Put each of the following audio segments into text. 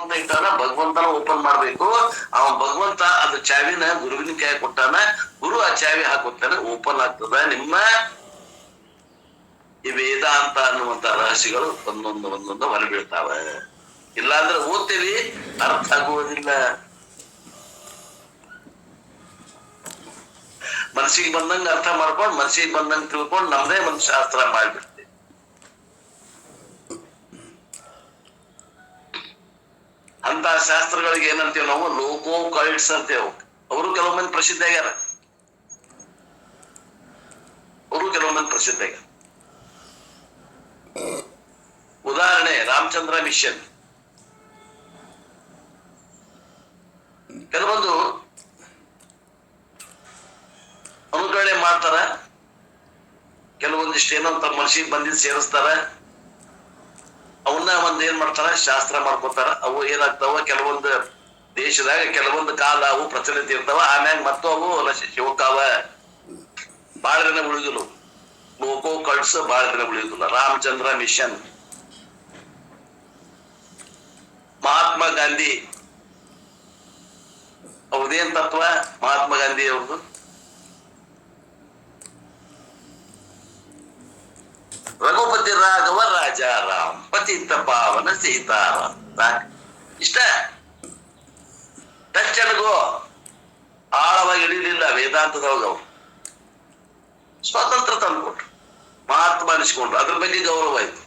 ಭಗವಂತ ಇಟ್ಟಾನ, ಭಗವಂತನ ಓಪನ್ ಮಾಡ್ಬೇಕು. ಅವ ಭಗವಂತ ಅದ ಚಾವಿನ ಗುರುವಿನ ಕೈ ಕೊಟ್ಟಾನ, ಗುರು ಆ ಚಾವಿ ಹಾಕೊತಾನೆ, ಓಪನ್ ಆಗ್ತದ. ನಿಮ್ಮ ಈ ವೇದಾಂತ ಅನ್ನುವಂತ ರಹಸ್ಯಗಳು ಒಂದೊಂದು ಹೊರಬೀಳ್ತಾವ. ಇಲ್ಲಾಂದ್ರೆ ಓದ್ತೀವಿ, ಅರ್ಥ ಆಗುವುದಿಲ್ಲ. ಮನಸ್ಸಿಗೆ ಬಂದಂಗ ಅರ್ಥ ಮಾಡ್ಕೊಂಡು, ಮನಸ್ಸಿಗೆ ಬಂದಂಗ ತಿಳ್ಕೊಂಡು ನಮ್ದೇ ಒಂದು ಶಾಸ್ತ್ರ ಮಾಡ್ಬಿಡ್ತೀವಿ. ಅಂತ ಶಾಸ್ತ್ರಗಳಿಗೆ ಏನಂತೀವಿ ನಾವು? ಲೋಕೋ ಕೈಟ್ಸ್ ಅಂತೇವ್. ಅವರು ಕೆಲವೊಮ್ಮೆ ಪ್ರಸಿದ್ಧ ಆಗ್ಯಾರ, ಉದಾಹರಣೆ ರಾಮಚಂದ್ರ ಮಿಷನ್. ಕೆಲವೊಂದು ಅನುಕರಣೆ ಮಾಡ್ತಾರ, ಕೆಲವೊಂದಿಷ್ಟು ಏನೋ ತಮ್ಮ ಮನಸ್ಸಿಗೆ ಬಂದಿದ್ದು ಸೇರಿಸ್ತಾರ, ಅವನ್ನ ಏನ್ ಮಾಡ್ತಾರ, ಶಾಸ್ತ್ರ ಮಾಡ್ಕೊತಾರ. ಅವು ಏನಾಗ್ತಾವ, ಕೆಲವೊಂದು ದೇಶದಾಗ ಕೆಲವೊಂದು ಕಾಲ ಅವು ಪ್ರಚಲಿತ ಇರ್ತಾವ, ಆಮ್ಯಾಗ ಮತ್ತು ಅವು ಶಿವಕಾವ ಬಾಳ ದಿನ ಉಳಿದಿಲ್ಲ. ಲೋಕೋ ಕಳ್ಸ ಬಾಳ ದಿನ ಉಳಿಯುದಿಲ್ಲ. ರಾಮಚಂದ್ರ ಮಿಷನ್, ಮಹಾತ್ಮ ಗಾಂಧಿ ಅವ್ರದೇನ್ ತತ್ವ? ಮಹಾತ್ಮ ಗಾಂಧಿ ಅವ್ರದ್ದು ರಘುಪತಿ ರಾಘವ ರಾಜಾರಾಮ್ ಪತಿತ ಪಾವನ ಸೀತಾರಾಮ್. ಇಷ್ಟ ಟಚ್ಚನಗೂ ಆಳವಾಗಿ ಇಳಿಲಿಲ್ಲ ವೇದಾಂತದೊಳಗ. ಅವರು ಸ್ವಾತಂತ್ರ್ಯ ತಂದ್ಕೊಟ್ರು, ಮಹಾತ್ಮ ಅನಿಸ್ಕೊಂಡ್ರು, ಅದ್ರ ಬಗ್ಗೆ ಗೌರವ ಆಯ್ತು.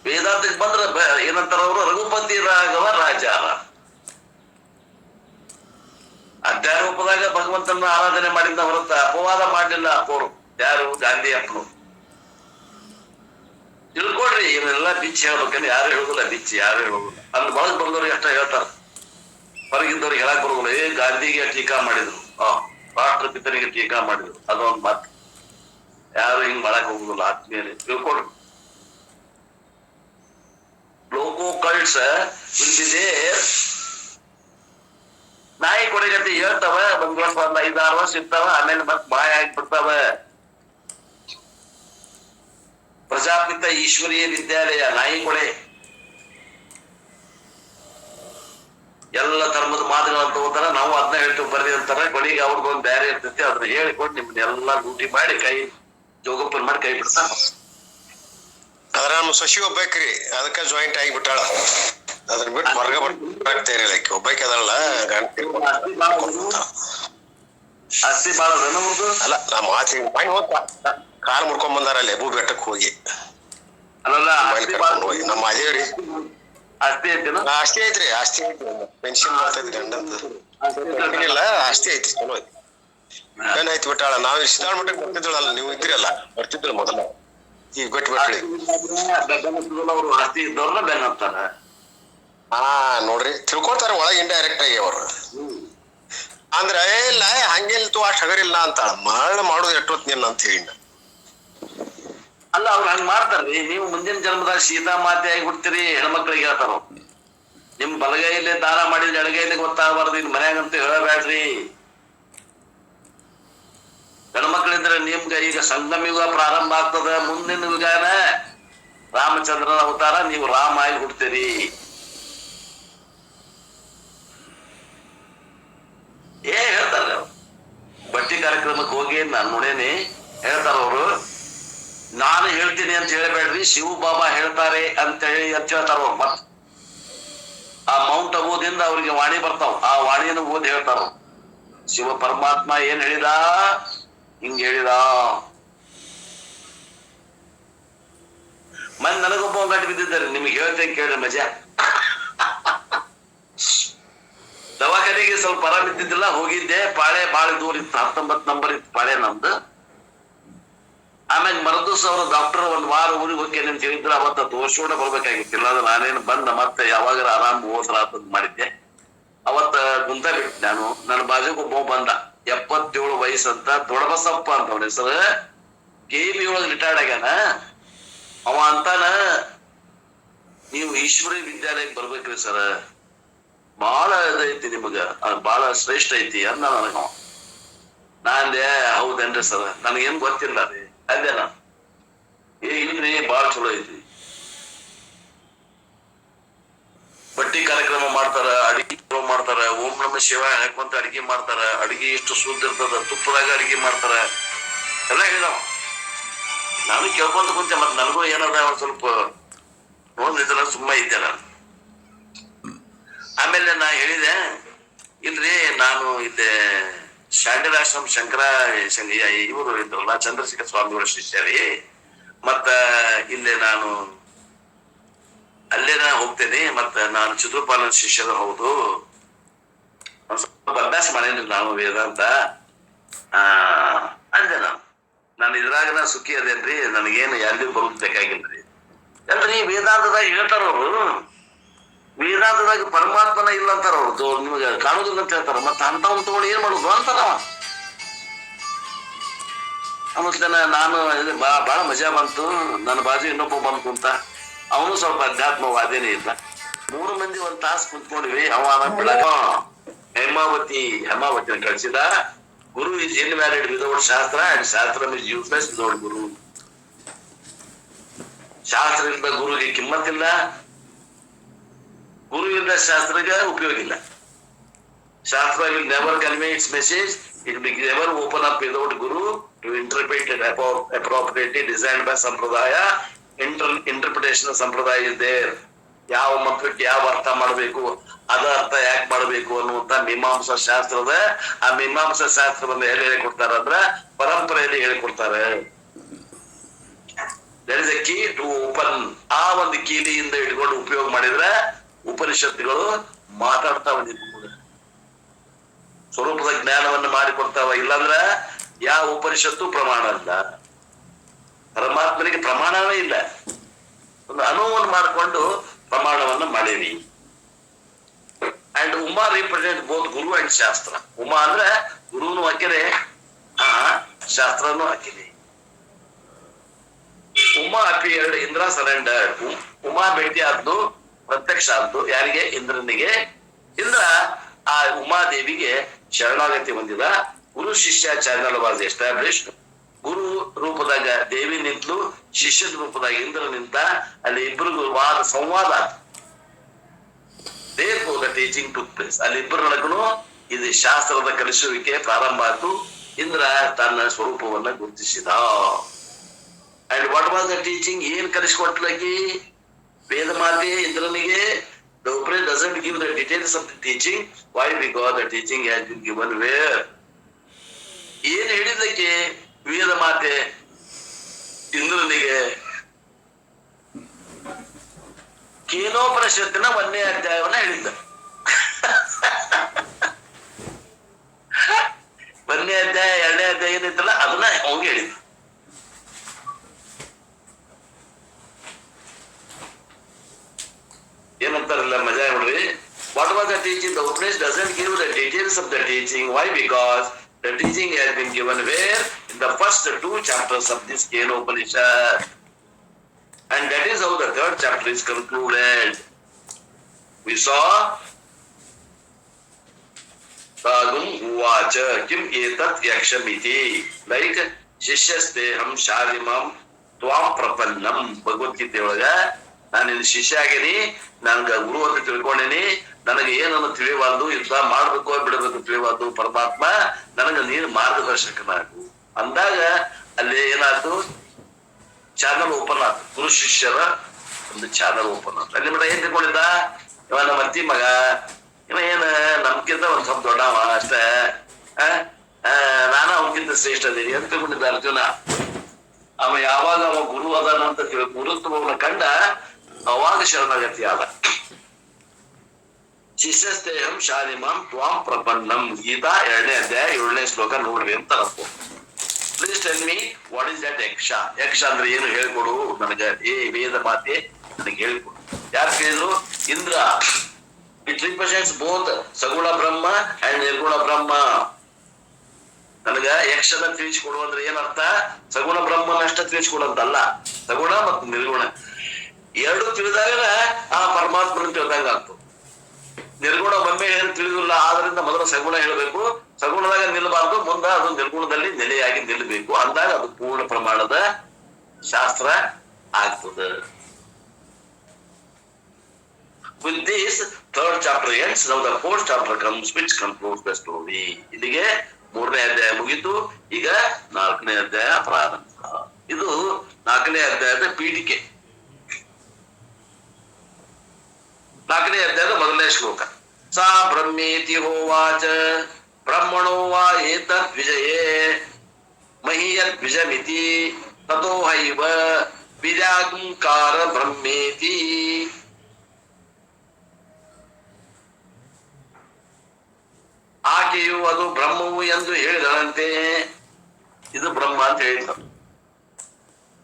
ವೇದಾಂತಕ್ಕೆ ಬಂದ್ರೆ ಏನಂತಾರ ಅವರು? ರಘುಪತಿ ರಾಘವ ರಾಜಾರಾಮ್. ಅಧ್ಯಾರೋಪದಾಗ ಭಗವಂತನ ಆರಾಧನೆ ಮಾಡಿದ್ದ ಹೊರತ ಅಪವಾದ ಮಾಡಲಿಲ್ಲ ಅಪ್ಪವರು. ಯಾರು? ಗಾಂಧಿ ಅಪ್ಪನು. ತಿಳ್ಕೊಡ್ರಿ, ಇವನ್ನೆಲ್ಲ ಬಿಚ್ಚಿ ಹೇಳ್ಬೇಕಂದ್ರೆ ಯಾರು ಹೇಳುದಿಲ್ಲ, ಬಿಚ್ಚಿ ಯಾರು ಹೇಳುದಿಲ್ಲ. ಅಲ್ಲಿ ಒಳಗ್ ಬಂದವ್ರಿಗೆ ಅಷ್ಟ ಹೇಳ್ತಾರ, ಹೊರಗಿದ್ದವ್ರಿಗೆ ಹೇಳಕ್ ಬರುದಿಲ್ಲ. ಗಾಂಧಿಗೆ ಟೀಕಾ ಮಾಡಿದ್ರು, ರಾಷ್ಟ್ರಪಿತನಿಗೆ ಟೀಕಾ ಮಾಡಿದ್ರು, ಅದೊಂದು ಮಾತು. ಯಾರು ಹಿಂಗ್ ಮಾಡಕ್ ಹೋಗುದಿಲ್ಲ. ಆತ್ಮೀಯರೇ ತಿಳ್ಕೊಡ್ರಿ. ಲೋಕೋ ಕಲ್ಟ್ಸ್ ವಿಲ್ ನಾಯಿ ಕೊಡೆಗತಿ ಹೇಳ್ತಾವ, ಒಂದ್ 5-6 ವರ್ಷ ಇರ್ತಾವ, ಆಮೇಲೆ ಮತ್ ಬಾಯ ಆಗ್ಬಿಡ್ತಾವ. ಪ್ರಜಾಪಿತ ಈಶ್ವರೀಯ ವಿದ್ಯಾಲಯ ನಾಯಿ ಕೊಡೆ, ಎಲ್ಲ ಧರ್ಮದ ಮಾತುಗಳನ್ನ ತಗೋತಾರ. ನಾವು ಅದನ್ನ ಹೇಳ್ತೀವಿ ಬರ್ರಿ ಅಂತಾರ. ಕೊನೆಗೆ ಅವ್ರಿಗೊಂದು ಬೇರೆ ಇರ್ತೈತಿ, ಅದನ್ನ ಹೇಳಿಕೊಂಡು ನಿಮ್ನೆಲ್ಲಾ ಲೂಟಿ ಮಾಡಿ ಕೈ ಜೋಗಪ್ಪನ್ ಮಾಡಿ ಕೈ ಬಿಡ್ತಾರ. ಅದ್ರ ನಮ್ಮ ಶಶಿ ಒಬ್ಬಾಕ್ರಿ, ಅದಕ್ಕ ಜಾಯಿಂಟ್ ಆಗಿಬಿಟ್ಟಾಳ. ಅದನ್ನ ಬಿಟ್ಟು ಹೊರಗ ಬರ್ತಾಯಿರಲ್ಲ. ಒಬ್ಬಾಕಿ ಅದಲ್ಲ, ಆಸ್ತಿ ಬಾಳ ಅಲ್ಲ. ನಮ್ಮ ಮಾತಿ ಕಾಲ್ ಮುಡ್ಕೊಂಡ್ ಬಂದಾರ ಅಲ್ಲಿ ಅಬ್ಬು ಬೆಟ್ಟಕ್ ಹೋಗಿ. ನಮ್ಮ ಅದೇವ್ರಿ ಆಸ್ತಿ ಐತಿನ? ಆಸ್ತಿ ಐತ್ರಿ, ಆಸ್ತಿ ಐತಿ. ಪೆನ್ಷನ್ ಬರ್ತೈತಿ ಗಂಡಂತ. ಇಲ್ಲ, ಆಸ್ತಿ ಐತಿ, ಚಲೋ ಐತಿ. ಏನಾಯ್ತು ಬಿಟ್ಟಾಳ. ನಾವ್ ಸಿದ್ದಾಳ ಮಟ್ಟಕ್ಕೆ ಬರ್ತಿದ್ವಲ್ಲ, ನೀವು ಇದ್ರಲ್ಲ, ಬರ್ತಿದ್ರಲ್ಲ ಮೊದಲ. ಈಗ ಬಿಟ್ಟು ಬಿಟ್ರಿ. ಅವರು ಆಸ್ತಿ ಇದ್ದವ್ರನ್ನ ಬೆನ್ ಅಂತಾರ. ನೋಡ್ರಿ, ತಿಳ್ಕೊಳ್ತಾರ ಒಳಗೆ ಇಂಡೈರೆಕ್ಟ್ ಆಗಿ ಅವರು. ಅಂದ್ರ ಇಲ್ಲ ಹಂಗಿಲ್ತು, ಅಷ್ಟ್ ಹಗರಿಲ್ಲ ಅಂತ ಮರಣ ಮಾಡೋದು ಎಷ್ಟೊತ್ ನಿಲ್ಲ ಅಂತ ಹೇಳಿ. ಅಲ್ಲ, ಅವ್ರು ಹಂಗ್ ಮಾಡ್ತಾರ್ರಿ. ನೀವು ಮುಂದಿನ ಜನ್ಮದಾಗ ಸೀತಾ ಮಾತೆ ಆಗಿಬಿಡ್ತೀರಿ. ಹೆಣ್ಮಕ್ಳಿಗೆ ಹೇಳ್ತಾರ, ನಿಮ್ ಬಲಗೈಲಿ ದಾನ ಮಾಡಿದ್ರೆ ಎಡಗೈಲಿ ಗೊತ್ತಾಗಬಾರ್ದು. ಇನ್ ಮನ್ಯಾಗಂತೂ ಹೇಳಬೇಡ್ರಿ. ಹೆಣ್ಮಕ್ಳಿದ್ರೆ ನಿಮ್ಗ ಈಗ ಸಂಗಮ ಯುಗ ಪ್ರಾರಂಭ ಆಗ್ತದ. ಮುಂದಿನ ಯುಗನ ರಾಮಚಂದ್ರನ ಅವತಾರ, ನೀವು ರಾಮ ಆಗಿ ಹುಡ್ತೀರಿ. ಹೇಳ್ತಾರ ಅವ್ರು. ಬಟ್ಟಿ ಕಾರ್ಯಕ್ರಮಕ್ಕೆ ಹೋಗಿ ನಾನು ನೋಡೇನಿ. ಹೇಳ್ತಾರ ಅವರು, ನಾನು ಹೇಳ್ತೀನಿ ಅಂತ ಹೇಳಬೇಡ್ರಿ, ಶಿವ ಬಾಬಾ ಹೇಳ್ತಾರೆ ಅಂತ ಹೇಳ್ತಾರ ಅವ್ರು. ಮತ್ ಆ ಮೌಂಟ್ ಅಬೂದಿಂದ ಅವ್ರಿಗೆ ವಾಣಿ ಬರ್ತಾವ, ಆ ವಾಣಿಯನ್ನು ಓದಿ ಹೇಳ್ತಾರ. ಶಿವ ಪರಮಾತ್ಮ ಏನ್ ಹೇಳಿದ, ಹಿಂಗ್ ಹೇಳಿದ. ಮನ್ ನನಗೊಬ್ಬ ಗಂಟು ಬಿದ್ದಿದ್ದಾರೆ, ನಿಮ್ಗೆ ಹೇಳ್ತೇನೆ ಕೇಳ್ರಿ ಮಜಾ. ದವಾಖಾನೆಗೆ ಸ್ವಲ್ಪ ಆರಾಮ್ ಇದ್ದಿದ್ದಿಲ್ಲ, ಹೋಗಿದ್ದೆ. ಪಾಳೆ ಬಾಳ ದೂರ ಇತ್ತು, 19 ನಂಬರ್ ಇತ್ತು ಪಾಳೆ ನಮ್ದು. ಆಮ್ಯಾಗ ಮರದಿವ್ಸ ಅವ್ರ ಡಾಕ್ಟರ್ ಒಂದ್ ವಾರ ಊರಿಗೆ ಹೋಗ್ತೇನೆ ಅಂತ ಹೇಳಿದ್ರು. ಅವತ್ತ ತೋರ್ಸೋಣ ಬರ್ಬೇಕಾಗಿತ್ತಿಲ್ಲ. ಅದು ನಾನೇನು ಬಂದ ಮತ್ತೆ ಯಾವಾಗ ಆರಾಮ್ ಹೋದ್ರ ಅಂತ ಮಾಡಿದ್ದೆ. ಅವತ್ತ ಕುಂತ ಬಿಟ್ಟು ನಾನು. ನನ್ನ ಬಾಜುಕ್ ಒಬ್ಬ ಬಂದ, 77 ವಯಸ್ಸಂತ, ದೊಡ್ಡಬಸಪ್ಪ ಅಂತ ಅವನ ಹೆಸರು. KB ಒಳಗೆ ರಿಟೈರ್ಡ್ ಆಗ್ಯಾನ. ಅವ ಅಂತಾನ, ನೀವು ಈಶ್ವರಿ ವಿದ್ಯಾಲಯಕ್ಕೆ ಬರ್ಬೇಕ್ರಿ ಸರ್, ಬಾಳ ಇದೈತಿ ನಿಮಗ, ಬಾಳ ಶ್ರೇಷ್ಠ ಐತಿ ಅಂದ ನನಗ. ನಾಂದೆ ಹೌದೇನ್ರಿ ಸರ್, ನನಗೇನ್ ಗೊತ್ತಿಲ್ಲ ರೀ ಅಂದೆ ನಾನು. ಇಲ್ರಿ ಬಾಳ ಚಲೋ ಐತಿ. ಬಟ್ಟಿ ಕಾರ್ಯಕ್ರಮ ಮಾಡ್ತಾರ, ಅಡಿಗೆ ಮಾಡ್ತಾರ, ಓಂ ನಮ ಶಿವಾಯ ಹಾಕೊಂತ ಅಡಿಗೆ ಮಾಡ್ತಾರ, ಅಡಿಗೆ ಎಷ್ಟು ಶುದ್ಧ ಇರ್ತದ, ತುಪ್ಪದಾಗ ಅಡಿಗೆ ಮಾಡ್ತಾರ ಎಲ್ಲ ಹೇಳಿದಾವ. ನಾನು ಕೇಳ್ಕೊಂತ ಕುಂತೆ, ಮತ್ ನನಗೂ ಏನದ ಒಂದ್ ಸ್ವಲ್ಪ ನೋಡಿದ್ರ ಸುಮ್ಮ ಇದ್ದೆ ನಾನು. ಆಮೇಲೆ ನಾ ಹೇಳಿದೆ, ಇಲ್ರಿ ನಾನು ಇಲ್ಲಿ ಶಾಂಡಿಲಾಶ್ರಮ ಇವರು ಇದ್ರಲ್ಲ ಚಂದ್ರಶೇಖರ ಸ್ವಾಮಿಗಳ ಶಿಷ್ಯರಿ, ಮತ್ತ ಇಲ್ಲಿ ನಾನು ಅಲ್ಲೇ ಹೋಗ್ತೇನೆ, ಮತ್ತ ನಾನು ಚಿತ್ರಪಾಲನ ಶಿಷ್ಯರು ಹೌದು, ಒಂದ್ ಸ್ವಲ್ಪ ಅಭ್ಯಾಸ ಮಾಡೇನ್ರಿ ನಾನು ವೇದಾಂತ ಅಂದೆ. ನಾನು ಇದ್ರಾಗ ಸುಖಿ ಅದೇನ್ರಿ, ನನಗೇನು ಎಲ್ಲಿ ಬರೋದ್ ಬೇಕಾಗಿಲ್ರಿ. ಅಲ್ರಿ ವೇದಾಂತದಾಗ ಹೇಳ್ತಾರ ಅವ್ರು, ವೇದಾಂತದಾಗ ಪರಮಾತ್ಮನ ಇಲ್ಲ ಅಂತಾರ ಅವ್ರು, ನಿಮ್ಗೆ ಕಾಣುದಿಲ್ಲ ಅಂತ ಹೇಳ್ತಾರ. ಮತ್ತ ಅಂತವ್ ತಗೊಂಡು ಏನ್ ಮಾಡುದು ಅಂತಾರ. ಅನ್ನಿಸ್ತೇನೆ ನಾನು ಬಹಳ ಮಜಾ ಬಂತು. ನನ್ನ ಬಾಜು ಇನ್ನೊಬ್ಬ ಬಂತು ಅಂತ, ಅವನು ಸ್ವಲ್ಪ ಅಧ್ಯಾತ್ಮವಾದೇನೇ ಇಲ್ಲ. 3 ಮಂದಿ ಒಂದ್ ತಾಸು ಕುಂತ್ಕೊಂಡ್ವಿ. ಅವ ಬೆಳಗ ಹೇಮಾವತಿನ ಕಳಿಸಿದ. ಗುರು ಇಸ್ ಇನ್ವ್ಯಾಲಿಡ್ ವಿದೌಟ್ ಶಾಸ್ತ್ರ ಅಂಡ್ ಶಾಸ್ತ್ರ ಇಸ್ ಯೂಸ್ಲೆಸ್ ವಿದೌಟ್ ಗುರು. ಶಾಸ್ತ್ರ ಇಲ್ಲದ ಗುರುಗೆ ಕಿಮ್ಮತ್ತಿಲ್ಲ, ಗುರು ಇಲ್ಲದ ಶಾಸ್ತ್ರಕ್ಕೆ ಉಪಯೋಗ ಇಲ್ಲ. ಶಾಸ್ತ್ರ will never convey its message, it will never open up without guru to interpret it appropriately designed by sampradaya. Interpretation of sampradaya is there. ಯಾವ ಮಂತ್ರಕ್ಕೆ ಯಾವ ಅರ್ಥ ಮಾಡಬೇಕು, ಅದ ಅರ್ಥ ಯಾಕೆ ಮಾಡಬೇಕು ಅನ್ನುವಂತ ಮೀಮಾಂಸಾ ಶಾಸ್ತ್ರದ, ಆ ಮೀಮಾಂಸಾ ಶಾಸ್ತ್ರವನ್ನು ಎಲ್ಲಿ ಹೇಳಿಕೊಡ್ತಾರ ಅಂದ್ರ ಪರಂಪರೆಯಲ್ಲಿ ಹೇಳಿಕೊಡ್ತಾರೆ. there is a key to open. ಆ ಒಂದು ಕೀಲಿಯಿಂದ ಇಟ್ಕೊಂಡು ಉಪಯೋಗ ಮಾಡಿದ್ರೆ ಉಪನಿಷತ್ತುಗಳು ಮಾತಾಡ್ತಾ ಬಂದಿದ್ದು ಸ್ವರೂಪದ ಜ್ಞಾನವನ್ನು ಮಾಡಿಕೊಡ್ತಾವ. ಇಲ್ಲಾಂದ್ರ ಯಾವ ಉಪನಿಷತ್ತು ಪ್ರಮಾಣ ಅಲ್ಲ. ಪರಮಾತ್ಮನಿಗೆ ಪ್ರಮಾಣವೇ ಇಲ್ಲ. ಒಂದು ಅನುವನ್ನು ಮಾಡಿಕೊಂಡು ಪ್ರಮಾಣವನ್ನು ಮಾಡೇವಿ. And Uma represent both guru and shastra. Uma ಅಂದ್ರೆ ಗುರುನು ಹಾಕಿದೆ, ಶಾಸ್ತ್ರನು ಹಾಕಿದೆ. Uma appeared, Indra surrendered. ಉಮಾ ಭೇಟಿ ಆದ್ದು, ಪ್ರತ್ಯಕ್ಷ ಆದ್ದು ಯಾರಿಗೆ? ಇಂದ್ರನಿಗೆ. ಇಂದ್ರ ಆ ಉಮಾದೇವಿಗೆ ಶರಣಾಗತಿ ಹೊಂದಿದ. ಗುರು ಶಿಷ್ಯ ಚಾನಲ್ ವಾಸ್ ಎಸ್ಟಾಬ್ಲಿಷ್ಡ್. ಗುರು ರೂಪದಾಗ ದೇವಿ ನಿಂತಲು, ಶಿಷ್ಯನ ರೂಪದಾಗ ಇಂದ್ರ ನಿಂತ. ಅಲ್ಲಿ ಇಬ್ಬರಿಗೂ ಸಂವಾದ ಆಯ್ತು. The teaching took place. ಅಲ್ಲಿ ಇಬ್ಬರ ನಡಕನು ಇದು ಶಾಸ್ತ್ರದ ಕಲಿಸುವಿಕೆ ಪ್ರಾರಂಭ ಆಯ್ತು. ಇಂದ್ರ ತನ್ನ ಸ್ವರೂಪವನ್ನ ಗುರುತಿಸಿದ. And what was the teaching? ಏನ್ ಕಲಿಸಿಕೊಟ್ಲಕಿ ವೇದ ಮಾತೆ ಇಂದ್ರನಿಗೆ? The Upanishad doesn't give the details of the teaching. Why? Because the teaching has been given where? ಏನ್ ಹೇಳಿದಕ್ಕೆ ವೇದ ಮಾತೆ ಇಂದ್ರನಿಗೆ? ಕೇನೋಪನಿಷತ್ತಿನ 1ನೇ ಅಧ್ಯಾಯವನ್ನ ಹೇಳಿದ್ದ. 1ನೇ ಅಧ್ಯಾಯ 2ನೇ ಅಧ್ಯಾಯ ಏನಿತ್ತಲ್ಲ ಅದನ್ನ ಅವಂಗೆ ಹೇಳಿದ್ದ. ಏನಂತಾರಲ್ಲ ಮಜಾ ನೋಡ್ರಿ. What was the teaching? The Upanishad doesn't give the details of the teaching. Why? Because the teaching has been given where? In the first 2 chapters of this Kenopanishad. And that is how the 3rd chapter is concluded. We saw Sadhum Uvacha Kim Etat Yakshamiti. Like Shishyasteham Sharimam Tvam Prapannam. Bhagavad-gೀತೆ ಒಳಗ ನಾನು ಇಲ್ಲಿ ಶಿಷ್ಯ ಆಗೀನಿ, ನನ್ಗ ಗುರು ಅಂತ ತಿಳ್ಕೊಂಡೇನಿ, ನನಗೆ ಏನನ್ನು ತಿಳಿಯಬಾರ್ದು, ಯುದ್ಧ ಮಾಡ್ಬೇಕು ಬಿಡಬೇಕು ತಿಳಿಯಬಾರ್ದು, ಪರಮಾತ್ಮ ನನಗ ನೀನು ಮಾರ್ಗದರ್ಶಕನಾಗು ಅಂದಾಗ ಅಲ್ಲಿ ಏನಾಯ್ತು? ಚಾನಲ್ ಓಪನ್ ಆಯ್ತು. ಗುರು ಶಿಷ್ಯರ ಒಂದು ಚಾನಲ್ ಓಪನ್ ಆಯ್ತು. ಅಲ್ಲಿ ಮಟ ಏನ್ ತಿಳ್ಕೊಂಡಿದ್ದ? ಇವ ನಮ್ಮ ಅತ್ತಿ ಮಗ, ಇವ ಏನ ನಮ್ಗಿಂತ ಒಂದ್ ಸ್ವಲ್ಪ ದೊಡ್ಡವ ಅಷ್ಟೇ, ನಾನ ಅವನ್ಕಿಂತ ಶ್ರೇಷ್ಠ ಅದೀನಿ ಅಂತ ತಿಳ್ಕೊಂಡಿದ್ದ ಅರ್ಜುನ. ಅವ ಯಾವಾಗ ಅವ ಗುರು ಅದಾನಂತ ಗುರುತ್ವವನ್ನು ಕಂಡ ಅವಾಗ ಶರಣಾಗತಿ ಆದ. ಶಿಷ್ಯಸ್ತೇಹಂ ಶಾಲಿಮಾಂ ತ್ವಾಂ ಪ್ರಪನ್ನಂ. ಗೀತಾ 2ನೇ ಅಧ್ಯಾಯ 7ನೇ ಶ್ಲೋಕ ನೋಡ್ರಿ ಅಂತ ಅನ್ಕೋ. Please tell me what is that yaksha? ಯಕ್ಷ ಅಂದ್ರೆ ಏನು ಹೇಳ್ಕೊಡು ನನಗ. ವೇದ ಮಾತೆ ನನಗೆ ಹೇಳ್ಕೊಡು. ಯಾರು ಕೇಳಿದ್ರು? ಇಂದ್ರ. ಇಟ್ ರಿಪ್ರೆಸೆಂಟ್ಸ್ ಬೋತ್ ಸಗುಣ ಬ್ರಹ್ಮ ಅಂಡ್ ನಿರ್ಗುಣ ಬ್ರಹ್ಮ. ನನಗ ಯಕ್ಷನ ತಿಳಿಸಿಕೊಡು ಅಂದ್ರೆ ಏನರ್ಥ? ಸಗುಣ ಬ್ರಹ್ಮನಷ್ಟ ತಿಳಿಸಿಕೊಡಂತಲ್ಲ, ಸಗುಣ ಮತ್ತು ನಿರ್ಗುಣ ಎರಡು ತಿಳಿದಾಗ ಆ ಪರಮಾತ್ಮನ ತಿಳಿದಂಗ ಆಗ್ತದೆ. ನಿರ್ಗುಣ ಒಮ್ಮೆ ತಿಳಿದಿಲ್ಲ, ಆದ್ರಿಂದ ಮೊದಲು ಸಗುಣ ಹೇಳಬೇಕು. ಸಗುಣದಾಗ ನಿಲ್ಲಬಾರ್ದು, ಮುಂದೆ ಅದು ನಿರ್ಗುಣದಲ್ಲಿ ನೆಲೆಯಾಗಿ ನಿಲ್ಲಬೇಕು. ಅಂದಾಗ ಅದು ಪೂರ್ಣ ಪ್ರಮಾಣದ ಶಾಸ್ತ್ರ ಆಗ್ತದೆ. With this, third chapter ends. Now the fourth chapter comes, which concludes the story. ಇಲ್ಲಿಗೆ 3ನೇ ಅಧ್ಯಾಯ ಮುಗಿತು. ಈಗ 4ನೇ ಅಧ್ಯಾಯ ಪ್ರಾರಂಭ. ಇದು 4ನೇ ಅಧ್ಯಾಯದ ಪೀಠಿಕೆ. 4ನೇ ಅಧ್ಯಾಯದ ಮೊದಲನೇ ಶ್ಲೋಕ. ಸಾ ಬ್ರಹ್ಮೇತಿ ಹೋವಾಚ ಬ್ರಹ್ಮಣೋ ವಾ ಏತದ್ ವಿಜಯೇ ಮಹೀಯದ್ ವಿಜಮಿತಿ ತತೋ ಹೈವ ವಿರಾಂಕಾರ ಬ್ರಹ್ಮೇತಿ. ಆಕೆಯು ಅದು ಬ್ರಹ್ಮವು ಎಂದು ಹೇಳಿದಳಂತೆ. ಇದು ಬ್ರಹ್ಮ ಅಂತ ಹೇಳಿದ.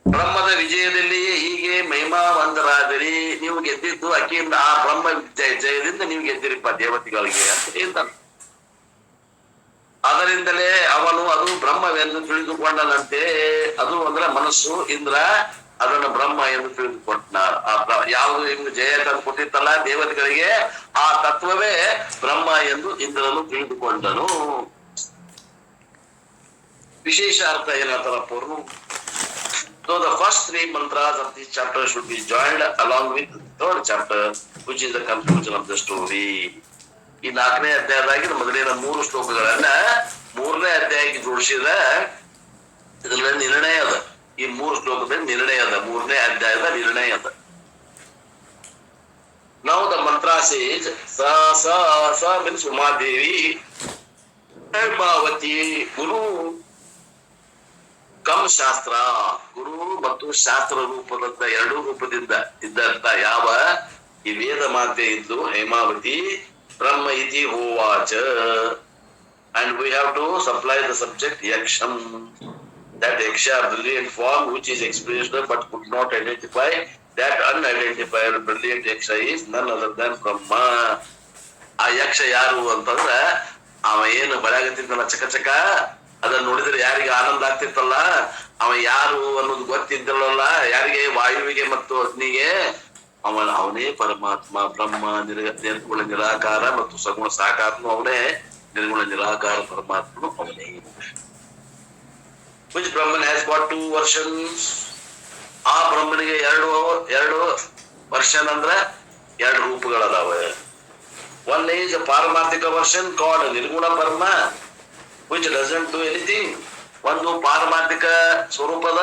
ಬ್ರಹ್ಮದ ವಿಜಯದಲ್ಲಿಯೇ ಹೀಗೆ ಮಹಿಮಾವಂತರಾದಿರಿ, ನೀವು ಗೆದ್ದಿದ್ದು ಆಕೆಯಿಂದ, ಆ ಬ್ರಹ್ಮ ಜಯದಿಂದ ನೀವು ಗೆದ್ದಿರಿಪ್ಪ ದೇವತೆಗಳಿಗೆ ಅಂತ ಹೇಳ್ತಾನೆ. ಅದರಿಂದಲೇ ಅವನು ಅದು ಬ್ರಹ್ಮವೆಂದು ತಿಳಿದುಕೊಂಡನಂತೆ. ಅದು ಅಂದ್ರೆ ಮನಸ್ಸು, ಇಂದ್ರ ಅದನ್ನು ಬ್ರಹ್ಮ ಎಂದು ತಿಳಿದುಕೊಂಡ. ಯಾವುದು ಇನ್ನು ಜಯ ತಂದು ಕೊಟ್ಟಿತ್ತಲ್ಲ ದೇವತೆಗಳಿಗೆ, ಆ ತತ್ವವೇ ಬ್ರಹ್ಮ ಎಂದು ಇಂದ್ರನು ತಿಳಿದುಕೊಂಡನು. ವಿಶೇಷ ಅರ್ಥ ಏನಂತಾರ ಪೂರ್ಣ. So the first 3 mantras of this chapter should be joined along with the third chapter, which is the conclusion of the story. ಈ 4ನೇ ಅಧ್ಯಾಯದಾಗಿ ಮೊದಲಿನ 3 ಶ್ಲೋಕಗಳನ್ನ 3ನೇ ಅಧ್ಯಾಯಕ್ಕೆ ಜೋಡಿಸಿದ ಇದರಲ್ಲಿ ನಿರ್ಣಯ ಅದ. ಈ 3 ಶ್ಲೋಕದಲ್ಲಿ ನಿರ್ಣಯ ಅದ, 3ನೇ ಅಧ್ಯಾಯದ ನಿರ್ಣಯ ಅದ. Now the mantra says sa means Umadevi, Hemavathi, ಗುರು ಕಂ ಶಾಸ್ತ್ರ, ಗುರು ಮತ್ತು ಶಾಸ್ತ್ರ ರೂಪದಂತ 2 ರೂಪದಿಂದ ಇದ್ದಂತ ಯಾವ ಈ ವೇದ ಮಾತೆ ಇದ್ದು ಹೇಮಾವತಿ, ಬ್ರಹ್ಮ ಇತಿ ಹೋವಾಚ. And we have to supply the subject yaksham. That yaksha, brilliant form which is expressed but could not identify, that unidentified brilliant yaksha is none other than Brahma. ಆ ಯಕ್ಷ ಯಾರು ಅಂತಂದ್ರ ಅವ ಏನು ಬೆಳಗತ್ತಿದ್ದಲ್ಲ ಚಕ ಅದನ್ನ ನೋಡಿದ್ರೆ ಯಾರಿಗೆ ಆನಂದ ಆಗ್ತಿತ್ತಲ್ಲ, ಅವ ಯಾರು ಅನ್ನೋದು ಗೊತ್ತಿದ್ದಲ್ಲ ಯಾರಿಗೆ, ವಾಯುವಿಗೆ ಮತ್ತು ಅಗ್ನಿಗೆ. ಅವನೇ ಪರಮಾತ್ಮ ಬ್ರಹ್ಮ. ನಿರ್ಗುಣ ನಿರಾಕಾರ ಮತ್ತು ಸಗುಣ ಸಾಕಾರನು ಅವನೇ, ನಿರ್ಗುಣ ನಿರಾಕಾರ ಪರಮಾತ್ಮನು ಅವನೇ. Which Brahman has got 2 versions. ಆ ಬ್ರಹ್ಮನಿಗೆ 2 ವರ್ಷನ್ ಅಂದ್ರ 2 ರೂಪಗಳದಾವೆ. One is a ಪಾರಮಾರ್ಥಿಕ ವರ್ಷನ್ called ನಿರ್ಗುಣ ಪರಮ, which doesn't do anything. ಒಂದು ಪಾರಮಾರ್ಥಿಕ ಸ್ವರೂಪದ,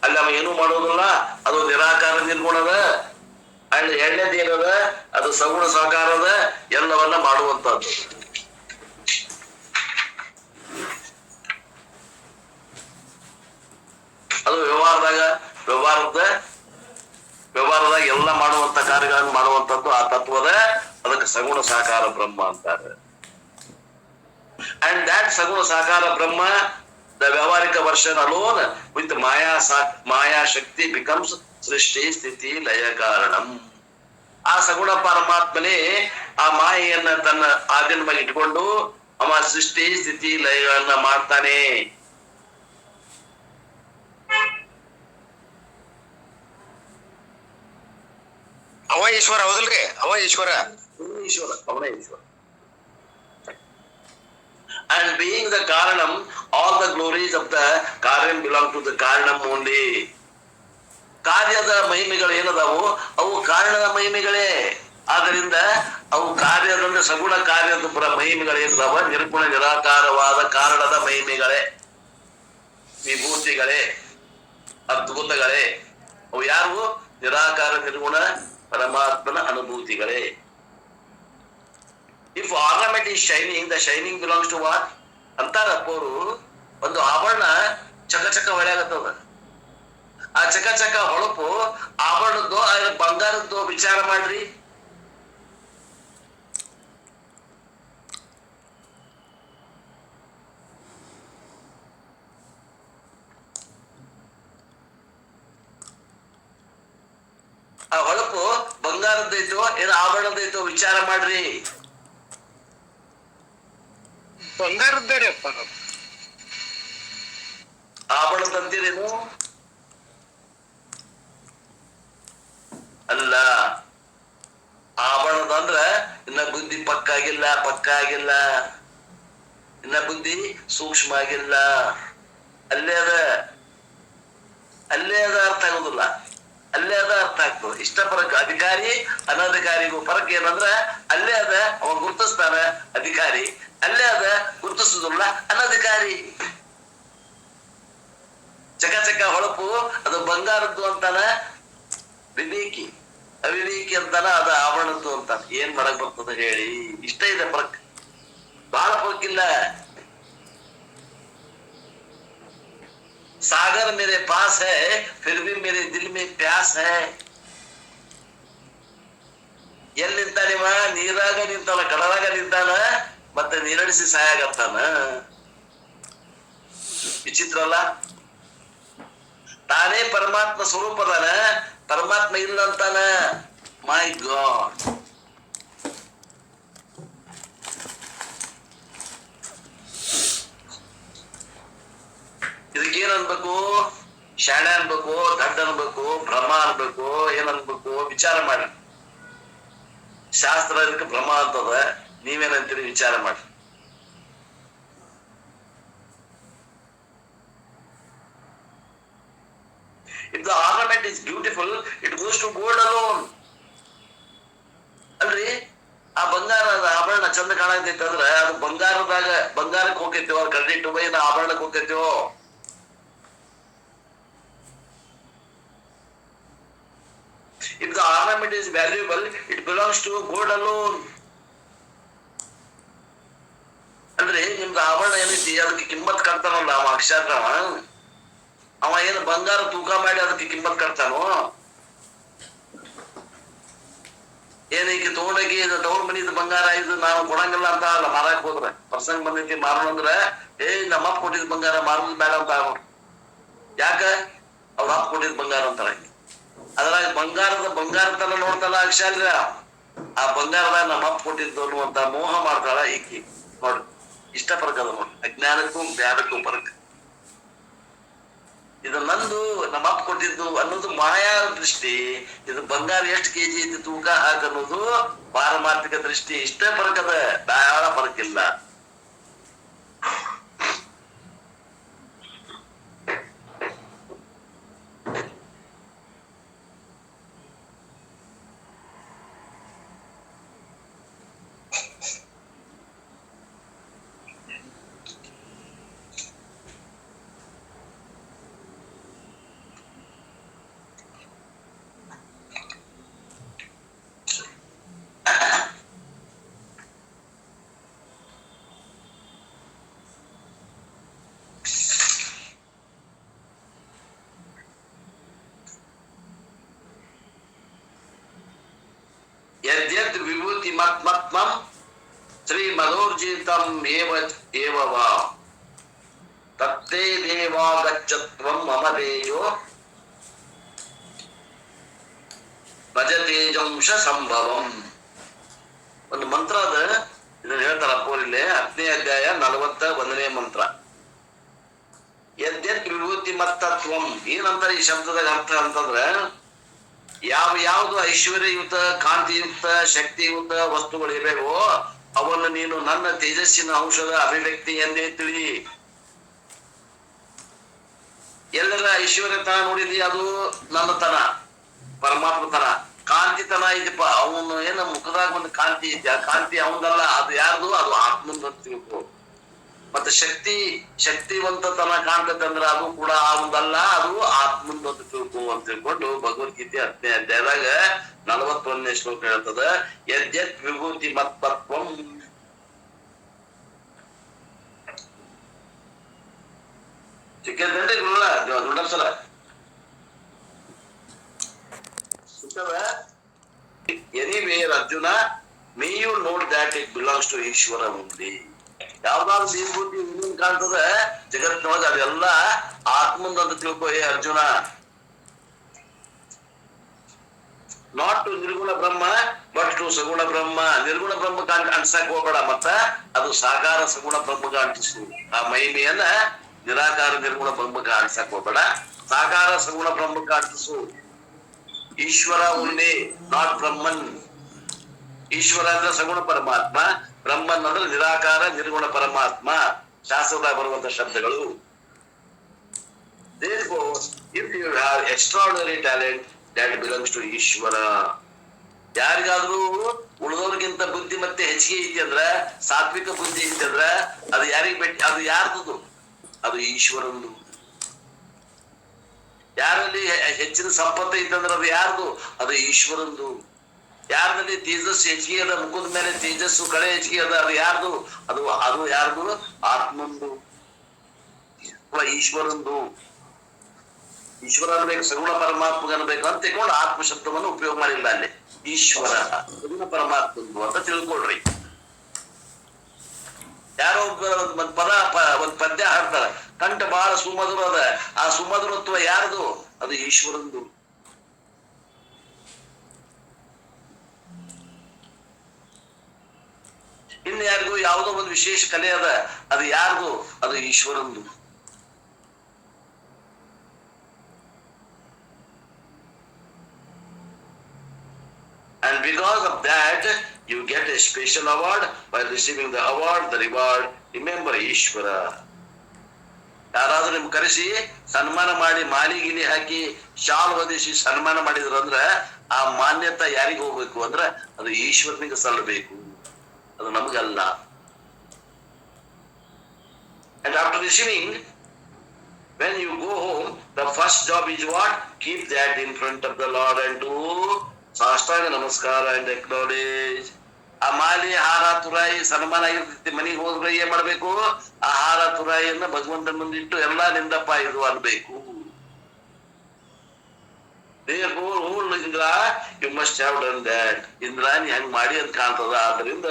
ಅಲ್ಲಿ ಅವ ಏನು ಮಾಡೋದಿಲ್ಲ, ಅದು ನಿರಾಕಾರ ನಿರ್ಗುಣದ. ಅಂಡ್ 2ನೇದು ಏನದ, ಅದು ಸಗುಣ ಸಾಕಾರದ, ಎಲ್ಲವನ್ನ ಮಾಡುವಂತದ್ದು. ಅದು ವ್ಯವಹಾರದಾಗ ಎಲ್ಲ ಮಾಡುವಂತ ಕಾರ್ಯಗಳನ್ನು ಮಾಡುವಂತದ್ದು ಆ ತತ್ವದ, ಅದಕ್ಕೆ ಸಗುಣ ಸಾಕಾರ ಬ್ರಹ್ಮ ಅಂತಾರೆ. And that saguna sakara Brahma, the Vyavarika version alone with Maya Shakti becomes Srishti Sthiti Laya Karanam. ಆ ಸಗುಣ ಪರಮಾತ್ಮನೇ ಆ ಮಾಯೆಯನ್ನ ತನ್ನ ಆಧೀನವಾಗಿ ಇಟ್ಕೊಂಡು ಅವ ಸೃಷ್ಟಿ ಸ್ಥಿತಿ ಲಯಗಳನ್ನ ಮಾಡ್ತಾನೆ. ಅವ ಈಶ್ವರ ಹೌದಲ್ರಿ? ಅವ ಈಶ್ವರ, ಅವನೇ Ishwara. And being the Karanam, all the glories of the Karyam belong to the Karanam only. ಕಾರ್ಯದ ಮಹಿಮೆಗಳು ಏನದಾವು, ಅವು ಕಾರಣದ ಮಹಿಮೆಗಳೇ. ಆದ್ದರಿಂದ ಅವು ಕಾರ್ಯದಂದ್ರೆ ಸಗುಣ ಕಾರ್ಯದ ಮಹಿಮೆಗಳೇನದಾವ, ನಿರ್ಗುಣ ನಿರಾಕಾರವಾದ ಕಾರಣದ ಮಹಿಮೆಗಳೇ, ವಿಭೂತಿಗಳೇ, ಅದ್ಭುತಗಳೇ. ಅವು ಯಾರು? ನಿರಾಕಾರ ನಿರ್ಗುಣ ಪರಮಾತ್ಮನ ಅನುಭೂತಿಗಳೇ. If ornament is shining, the shining belongs to what? ಅಂತಾರಪ್ಪವರು, ಒಂದು ಆಭರಣ ಚಕ ಹೊಳೆಯಾಗತ್ತದ, ಆ ಚಕ ಹೊಳಪು ಆಭರಣದ್ದು ಬಂಗಾರದ್ದು ವಿಚಾರ ಮಾಡ್ರಿ. ಆ ಹೊಳಪು ಬಂಗಾರದ್ದೈತೋ ಏನು ಆಭರಣದೈತೋ ವಿಚಾರ ಮಾಡ್ರಿ. ಬಂಗಾರದ್ದೇ ಅಪ್ಪ, ಆಭರಣದಂತೀರೇನು? ಅಲ್ಲ, ಆಭರಣದಂದ್ರ ಇನ್ನ ಬುದ್ಧಿ ಪಕ್ಕ ಆಗಿಲ್ಲ, ಇನ್ನ ಬುದ್ಧಿ ಸೂಕ್ಷ್ಮ ಆಗಿಲ್ಲ, ಅಲ್ಲೇ ಅದ ಅರ್ಥ ಆಗೋದಿಲ್ಲ. ಅಲ್ಲೇ ಅದ ಅರ್ಥ ಆಗ್ತದೆ. ಇಷ್ಟ ಫರಕ್ ಅಧಿಕಾರಿ ಅನಧಿಕಾರಿಗೂ ಫರಕ್ ಏನಂದ್ರ ಅಲ್ಲೇ ಅದ ಅವ ಗುರುತಿಸ್ತಾನ ಅಧಿಕಾರಿ, ಅಲ್ಲೇ ಅದ ಗುರುತಿಸುದಿಲ್ಲ ಅನಧಿಕಾರಿ. ಚಕ ಚಕ ಹೊಳಪು ಅದು ಬಂಗಾರದ್ದು ಅಂತಾನ ವಿವೇಕಿ, ಅವಿವೇಕಿ ಅಂತಾನ ಅದು ಆಭರಣದ್ದು ಅಂತ. ಏನ್ ಮಾಡಕ್ ಬರ್ತದ ಹೇಳಿ? ಇಷ್ಟ ಇದೆ ಫರಕ್, ಬಹಳ ಫರಕ್ ಇಲ್ಲ. सागर मेरे पास है फिर भी मेरे दिल में प्यास है. ಎಲ್ಲಿ ನಿಂತಾನಿವ? ನೀರಾಗ ನಿಂತಾನ, ಕಡಲಾಗ ನಿಂತಾನ, ಮತ್ತೆ ನೀರಡಿಸಿ ಸಾಯಾಗತ್ತಾನ. ವಿಚಿತ್ರ ಅಲ್ಲ? ತಾನೇ ಪರಮಾತ್ಮ ಸ್ವರೂಪದಾನ, ಪರಮಾತ್ಮ ಇಲ್ಲ ಅಂತಾನ. ಮೈ ಗಾಡ್, ಇದಕ್ಕೇನ್ ಅನ್ಬೇಕು? ಶಾಣೆ ಅನ್ಬೇಕು, ದಡ್ಡ ಅನ್ಬೇಕು, ಭ್ರಮ ಅನ್ಬೇಕು, ಏನ್ ಅನ್ಬೇಕು? ವಿಚಾರ ಮಾಡಿ. ಶಾಸ್ತ್ರ ಇದಕ್ಕೆ ಭ್ರಮ ಅಂತದ, ನೀವೇನಂತೀರಿ? ವಿಚಾರ ಮಾಡಿ. If the ornament is beautiful, it goes to gold alone. ಅಲ್ರಿ, ಆ ಬಂಗಾರದ ಆಭರಣ ಚಂದ ಕಾಣತೈತೆ ಅಂದ್ರ ಅದು ಬಂಗಾರಕ್ಕೆ ಹೋಗ್ತೈತೋ, credit ಬೈನ ಆಭರಣಕ್ಕೆ ಹೋಗ್ತೈತೋ? If the ornament is valuable, it belongs to gold alone. ಅಂದ್ರೆ ನಿಮ್ದು ಆಭರಣ ಏನೈತಿ ಅದಕ್ಕೆ ಕಿಮ್ಮತ್ ಕಟ್ತಾನಲ್ಲ ಅವ ಅಕ್ಷರ, ಅವ ಏನು ಬಂಗಾರ ತೂಕ ಮಾಡಿ ಅದಕ್ಕೆ ಕಿಮ್ಮತ್ ಕಟ್ತಾನೋ? ಏನೀಗ ತಗೊಂಡೋಗಿ ತಗೊಂಡ್ ಮನಿದ ಬಂಗಾರ ಇದು ನಾವು ಕೊಡಂಗಿಲ್ಲ ಅಂತ ಅಲ್ಲ, ಮಾರಾಕ್ ಹೋದ್ರೆ ಪ್ರಸಂಗ ಬಂದೈತಿ ಮಾರೋಣ ಅಂದ್ರೆ ನಮ್ಮಪ್ಪ ಕೊಟ್ಟಿದ್ ಬಂಗಾರ ಮಾರೋದ್ ಬೇಡ ಅಂತ ನೋಡ್ರಿ. ಯಾಕ? ಅವ್ರ ಅಪ್ಪ ಕೊಟ್ಟಿದ್ ಬಂಗಾರ ಅಂತಾರ. ಅದ್ರಾಗ ಬಂಗಾರ ತನ ನೋಡ್ತಾಳ ಅಕ್ಷರ, ಆ ಬಂಗಾರದಾಗ ನಮ್ಮ ಅಪ್ಪ ಕೊಟ್ಟಿದ್ದು ಅನ್ನುವಂತ ಮೋಹ ಮಾಡ್ತಾಳ ಈಕಿ. ನೋಡ್ರಿ, ಇಷ್ಟ ಫರಕ್ ಅದ ನೋಡ್ರಿ, ಅಜ್ಞಾನಕ್ಕೂ ಜ್ಞಾನಕ್ಕೂ ಫರಕ್. ಇದು ನಂದು, ನಮ್ಮ ಅಪ್ಪ ಕೊಟ್ಟಿದ್ದು ಅನ್ನೋದು ಮಾಯಾ ದೃಷ್ಟಿ. ಇದು ಬಂಗಾರ ಎಷ್ಟು ಕೆಜಿ ಐತಿ ತೂಕ ಹಾಕ ಅನ್ನೋದು ಪಾರಮಾರ್ಥಿಕ ದೃಷ್ಟಿ. ಇಷ್ಟೇ ಫರಕ್ ಅದ, ಬಹಳ ಫರಕ್ ಇಲ್ಲ. ಯದ್ಯದ್ ವಿಭೂತಿ ಮತ್ಮತ್ಮಂ ಶ್ರೀ ಮಧೋರ್ಜಿತಂ ಏವ ವಾ ತತ್ತೇ ದೇವಾಗಚ್ಚತ್ವಂ ಮಮ ದೇಯೋ ಭಜತೇಜಂಶ ಸಂಭವಂ. ಒಂದು ಮಂತ್ರ ಅದ, ಇದನ್ನ ಹೇಳ್ತಾರ ಅಪ್ಪೋರಿಲ್ಲೇ 10ನೇ ಅಧ್ಯಾಯ 41ನೇ ಮಂತ್ರ. ಯದ್ಯದ್ ವಿಭೂತಿ ಮತ್ತತ್ವಂ ಏನಂತಾರೆ ಈ ಶಬ್ದದಾಗ ಅರ್ಥ ಅಂತಂದ್ರ, ಯಾವ್ದು ಐಶ್ವರ್ಯಯುತ, ಕಾಂತಿಯುಕ್ತ, ಶಕ್ತಿಯುತ ವಸ್ತುಗಳು ಇವೆವೋ ಅವನ್ನು ನೀನು ನನ್ನ ತೇಜಸ್ಸಿನ ಅಂಶದ ಅಭಿವ್ಯಕ್ತಿ ಎಂದೇ ತಿಳಿ. ಎಲ್ಲರ ಐಶ್ವರ್ಯತನ ನೋಡಿದಿ ಅದು ನನ್ನ ತನ, ಪರಮಾತ್ಮ ತನ. ಕಾಂತಿತನ ಇದಪ್ಪ, ಅವನು ಏನ ಮುಖದಾಗ ಒಂದು ಕಾಂತಿ ಐತಿ, ಆ ಕಾಂತಿ ಅವನದಲ್ಲ, ಅದು ಯಾರ್ದು? ಅದು ಆತ್ಮಂದ ತಿಳ್ಕೊ. ಮತ್ತೆ ಶಕ್ತಿವಂತತನ ಕಾಣ್ತದೆ ಅಂದ್ರೆ ಅದು ಕೂಡ ಅವನದಲ್ಲ, ಅದು ಆತ್ಮಂದ ತಿಳ್ಕೊ ಅಂತ ತಿಳ್ಕೊಂಡು ಭಗವದ್ಗೀತೆ 10ನೇ ಅಧ್ಯಾಯದಾಗ 41ನೇ ಶ್ಲೋಕ ಹೇಳ್ತದ, ಯದ್ಯತ್ ವಿಭೂತಿ ಮತ್ಪತ್ವಂ. ಸಿಕ್ಕೇನ್ರಿ ಗುರುಳ ದುಡ್ಡಪ್ಸಲ anywhere Arjuna, may you note that it belongs to Ishvara only. ಯಾವ್ದಾದ್ರು ವಿಭೂತಿ ಇನ್ನೊಂದು ಕಾಣ್ತದ ಜಗತ್ತಿನೊಳಗ ಅದೆಲ್ಲ ಆತ್ಮಂದ ಅಂತ ತಿಳ್ಕೊ ಅರ್ಜುನ. ನಾಟ್ ಟು ನಿರ್ಗುಣ ಬ್ರಹ್ಮ ಬಟ್ ಟು ಸಗುಣ ಬ್ರಹ್ಮ. ನಿರ್ಗುಣ ಬ್ರಹ್ಮಕ್ಕೆ ಅಂಟಿಸಕ್ ಹೋಗ್ಬೇಡ, ಮತ್ತ ಅದು ಸಾಕಾರ ಸಗುಣ ಬ್ರಹ್ಮಕ್ಕೆ ಅಂಟಿಸು. ಆ ಮಹಿಮೆಯನ್ನ ನಿರಾಕಾರ ನಿರ್ಗುಣ ಬ್ರಹ್ಮಕ್ಕೆ ಅಂಟಿಸಕ್ ಹೋಗ್ಬೇಡ, ಸಾಕಾರ ಸಗುಣ ಬ್ರಹ್ಮಕ್ಕೆ ಅಂಟಿಸು. ಈಶ್ವರ ಒಂದೇ, ನಾಟ್ ಬ್ರಹ್ಮನ್. ಈಶ್ವರ ಅಂದ್ರೆ ಸಗುಣ ಪರಮಾತ್ಮ, ಬ್ರಹ್ಮನ್ ಅಂದ್ರೆ ನಿರಾಕಾರ ನಿರ್ಗುಣ ಪರಮಾತ್ಮ. ಶಾಸ್ತ್ರದಾಗ ಬರುವಂತ ಶಬ್ದಗಳು. Therefore, if you have extraordinary talent, that belongs to Ishwara. ಯಾರಿಗಾದ್ರೂ ಉಳಿದವ್ರಿಗಿಂತ ಬುದ್ಧಿ ಮತ್ತೆ ಹೆಚ್ಚಿಗೆ ಐತಿ ಅಂದ್ರ, ಸಾತ್ವಿಕ ಬುದ್ಧಿ ಐತಿ ಅಂದ್ರ ಅದು ಯಾರಿಗ್ ಬಿಟ್ಟು, ಅದು ಯಾರ್ದು? ಅದು ಈಶ್ವರಂದು. ಯಾರಲ್ಲಿ ಹೆಚ್ಚಿನ ಸಂಪತ್ತು ಐತಂದ್ರ ಅದು ಯಾರ್ದು? ಅದು ಈಶ್ವರಂದು. ಯಾರಲ್ಲಿ ತೇಜಸ್ಸು ಹೆಚ್ಚಿಗೆ ಅದ, ಮುಖದ ಮೇಲೆ ತೇಜಸ್ಸು ಕಳೆ ಹೆಚ್ಚಿಗೆ ಅದ, ಅದು ಯಾರ್ದು? ಅದು ಯಾರ್ದು? ಆತ್ಮಂದು, ಈಶ್ವರಂದು. ಈಶ್ವರ ಅನ್ಬೇಕು, ಸಗುಣ ಪರಮಾತ್ಮ ಅನ್ಬೇಕು ಅಂತ ತಿಳ್ಕೊಂಡು ಆತ್ಮ ಶಬ್ದವನ್ನು ಉಪಯೋಗ ಮಾಡಿಲ್ಲ ಅಲ್ಲಿ. ಈಶ್ವರ ಸಗುಣ ಪರಮಾತ್ಮ ಅಂತ ತಿಳ್ಕೊಳ್ರಿ. ಯಾರೋ ಒಂದ್ ಪದ್ಯ ಹಾಡ್ತಾರ, ಕಂಠ ಬಹಳ ಸುಮಧುರ ಅದ, ಆ ಸುಮಧುರತ್ವ ಯಾರ್ದು? ಅದು ಈಶ್ವರಂದು. ಇನ್ನು ಯಾರಿಗೂ ಯಾವುದೋ ಒಂದು ವಿಶೇಷ ಕಲೆ ಅದ, ಅದು ಯಾರ್ದು? ಅದು ಈಶ್ವರಂದು. And because of that, you get a special award. By receiving the award, the reward, remember Ishwara. ಯಾರಾದ್ರೂ ನಿಮ್ ಕರೆಸಿ ಸನ್ಮಾನ ಮಾಡಿ, ಮಾಲಿ ಗಿಲಿ ಹಾಕಿ, ಶಾಲ್ ಹೊದಿಸಿ ಸನ್ಮಾನ ಮಾಡಿದ್ರಂದ್ರ ಆ ಮಾನ್ಯತೆ ಯಾರಿಗ ಹೋಗ್ಬೇಕು ಅಂದ್ರ ಅದು ಈಶ್ವರನಿಗೆ ಸಲ್ಲಬೇಕು, ಅದು ನಮಗಲ್ಲ. And after receiving, when you go home, the first job is what? Keep that in front of the Lord and do ಸಾಷ್ಟಾಂಗ ನಮಸ್ಕಾರ and acknowledge. ಆ ಮಾಲಿ, ಹಾರ, ತುರಾಯಿ ಸನ್ಮಾನ ಆಗಿರ್ತೈತಿ, ಮನೆಗೆ ಹೋದ್ರೆ ಏನ್ ಮಾಡ್ಬೇಕು? ಆ ಹಾರ ತುರಾಯಿಯನ್ನ ಭಗವಂತನ ಮುಂದಿಟ್ಟು ಎಲ್ಲಾ ನಿಂದಪ್ಪ ಇದು ಅನ್ಬೇಕು. Indra, you must have done that. Indra, ನೀ ಹಂಗ್ ಮಾಡಿ ಅಂತ ಕಾಣ್ತದ. ಆದ್ರಿಂದ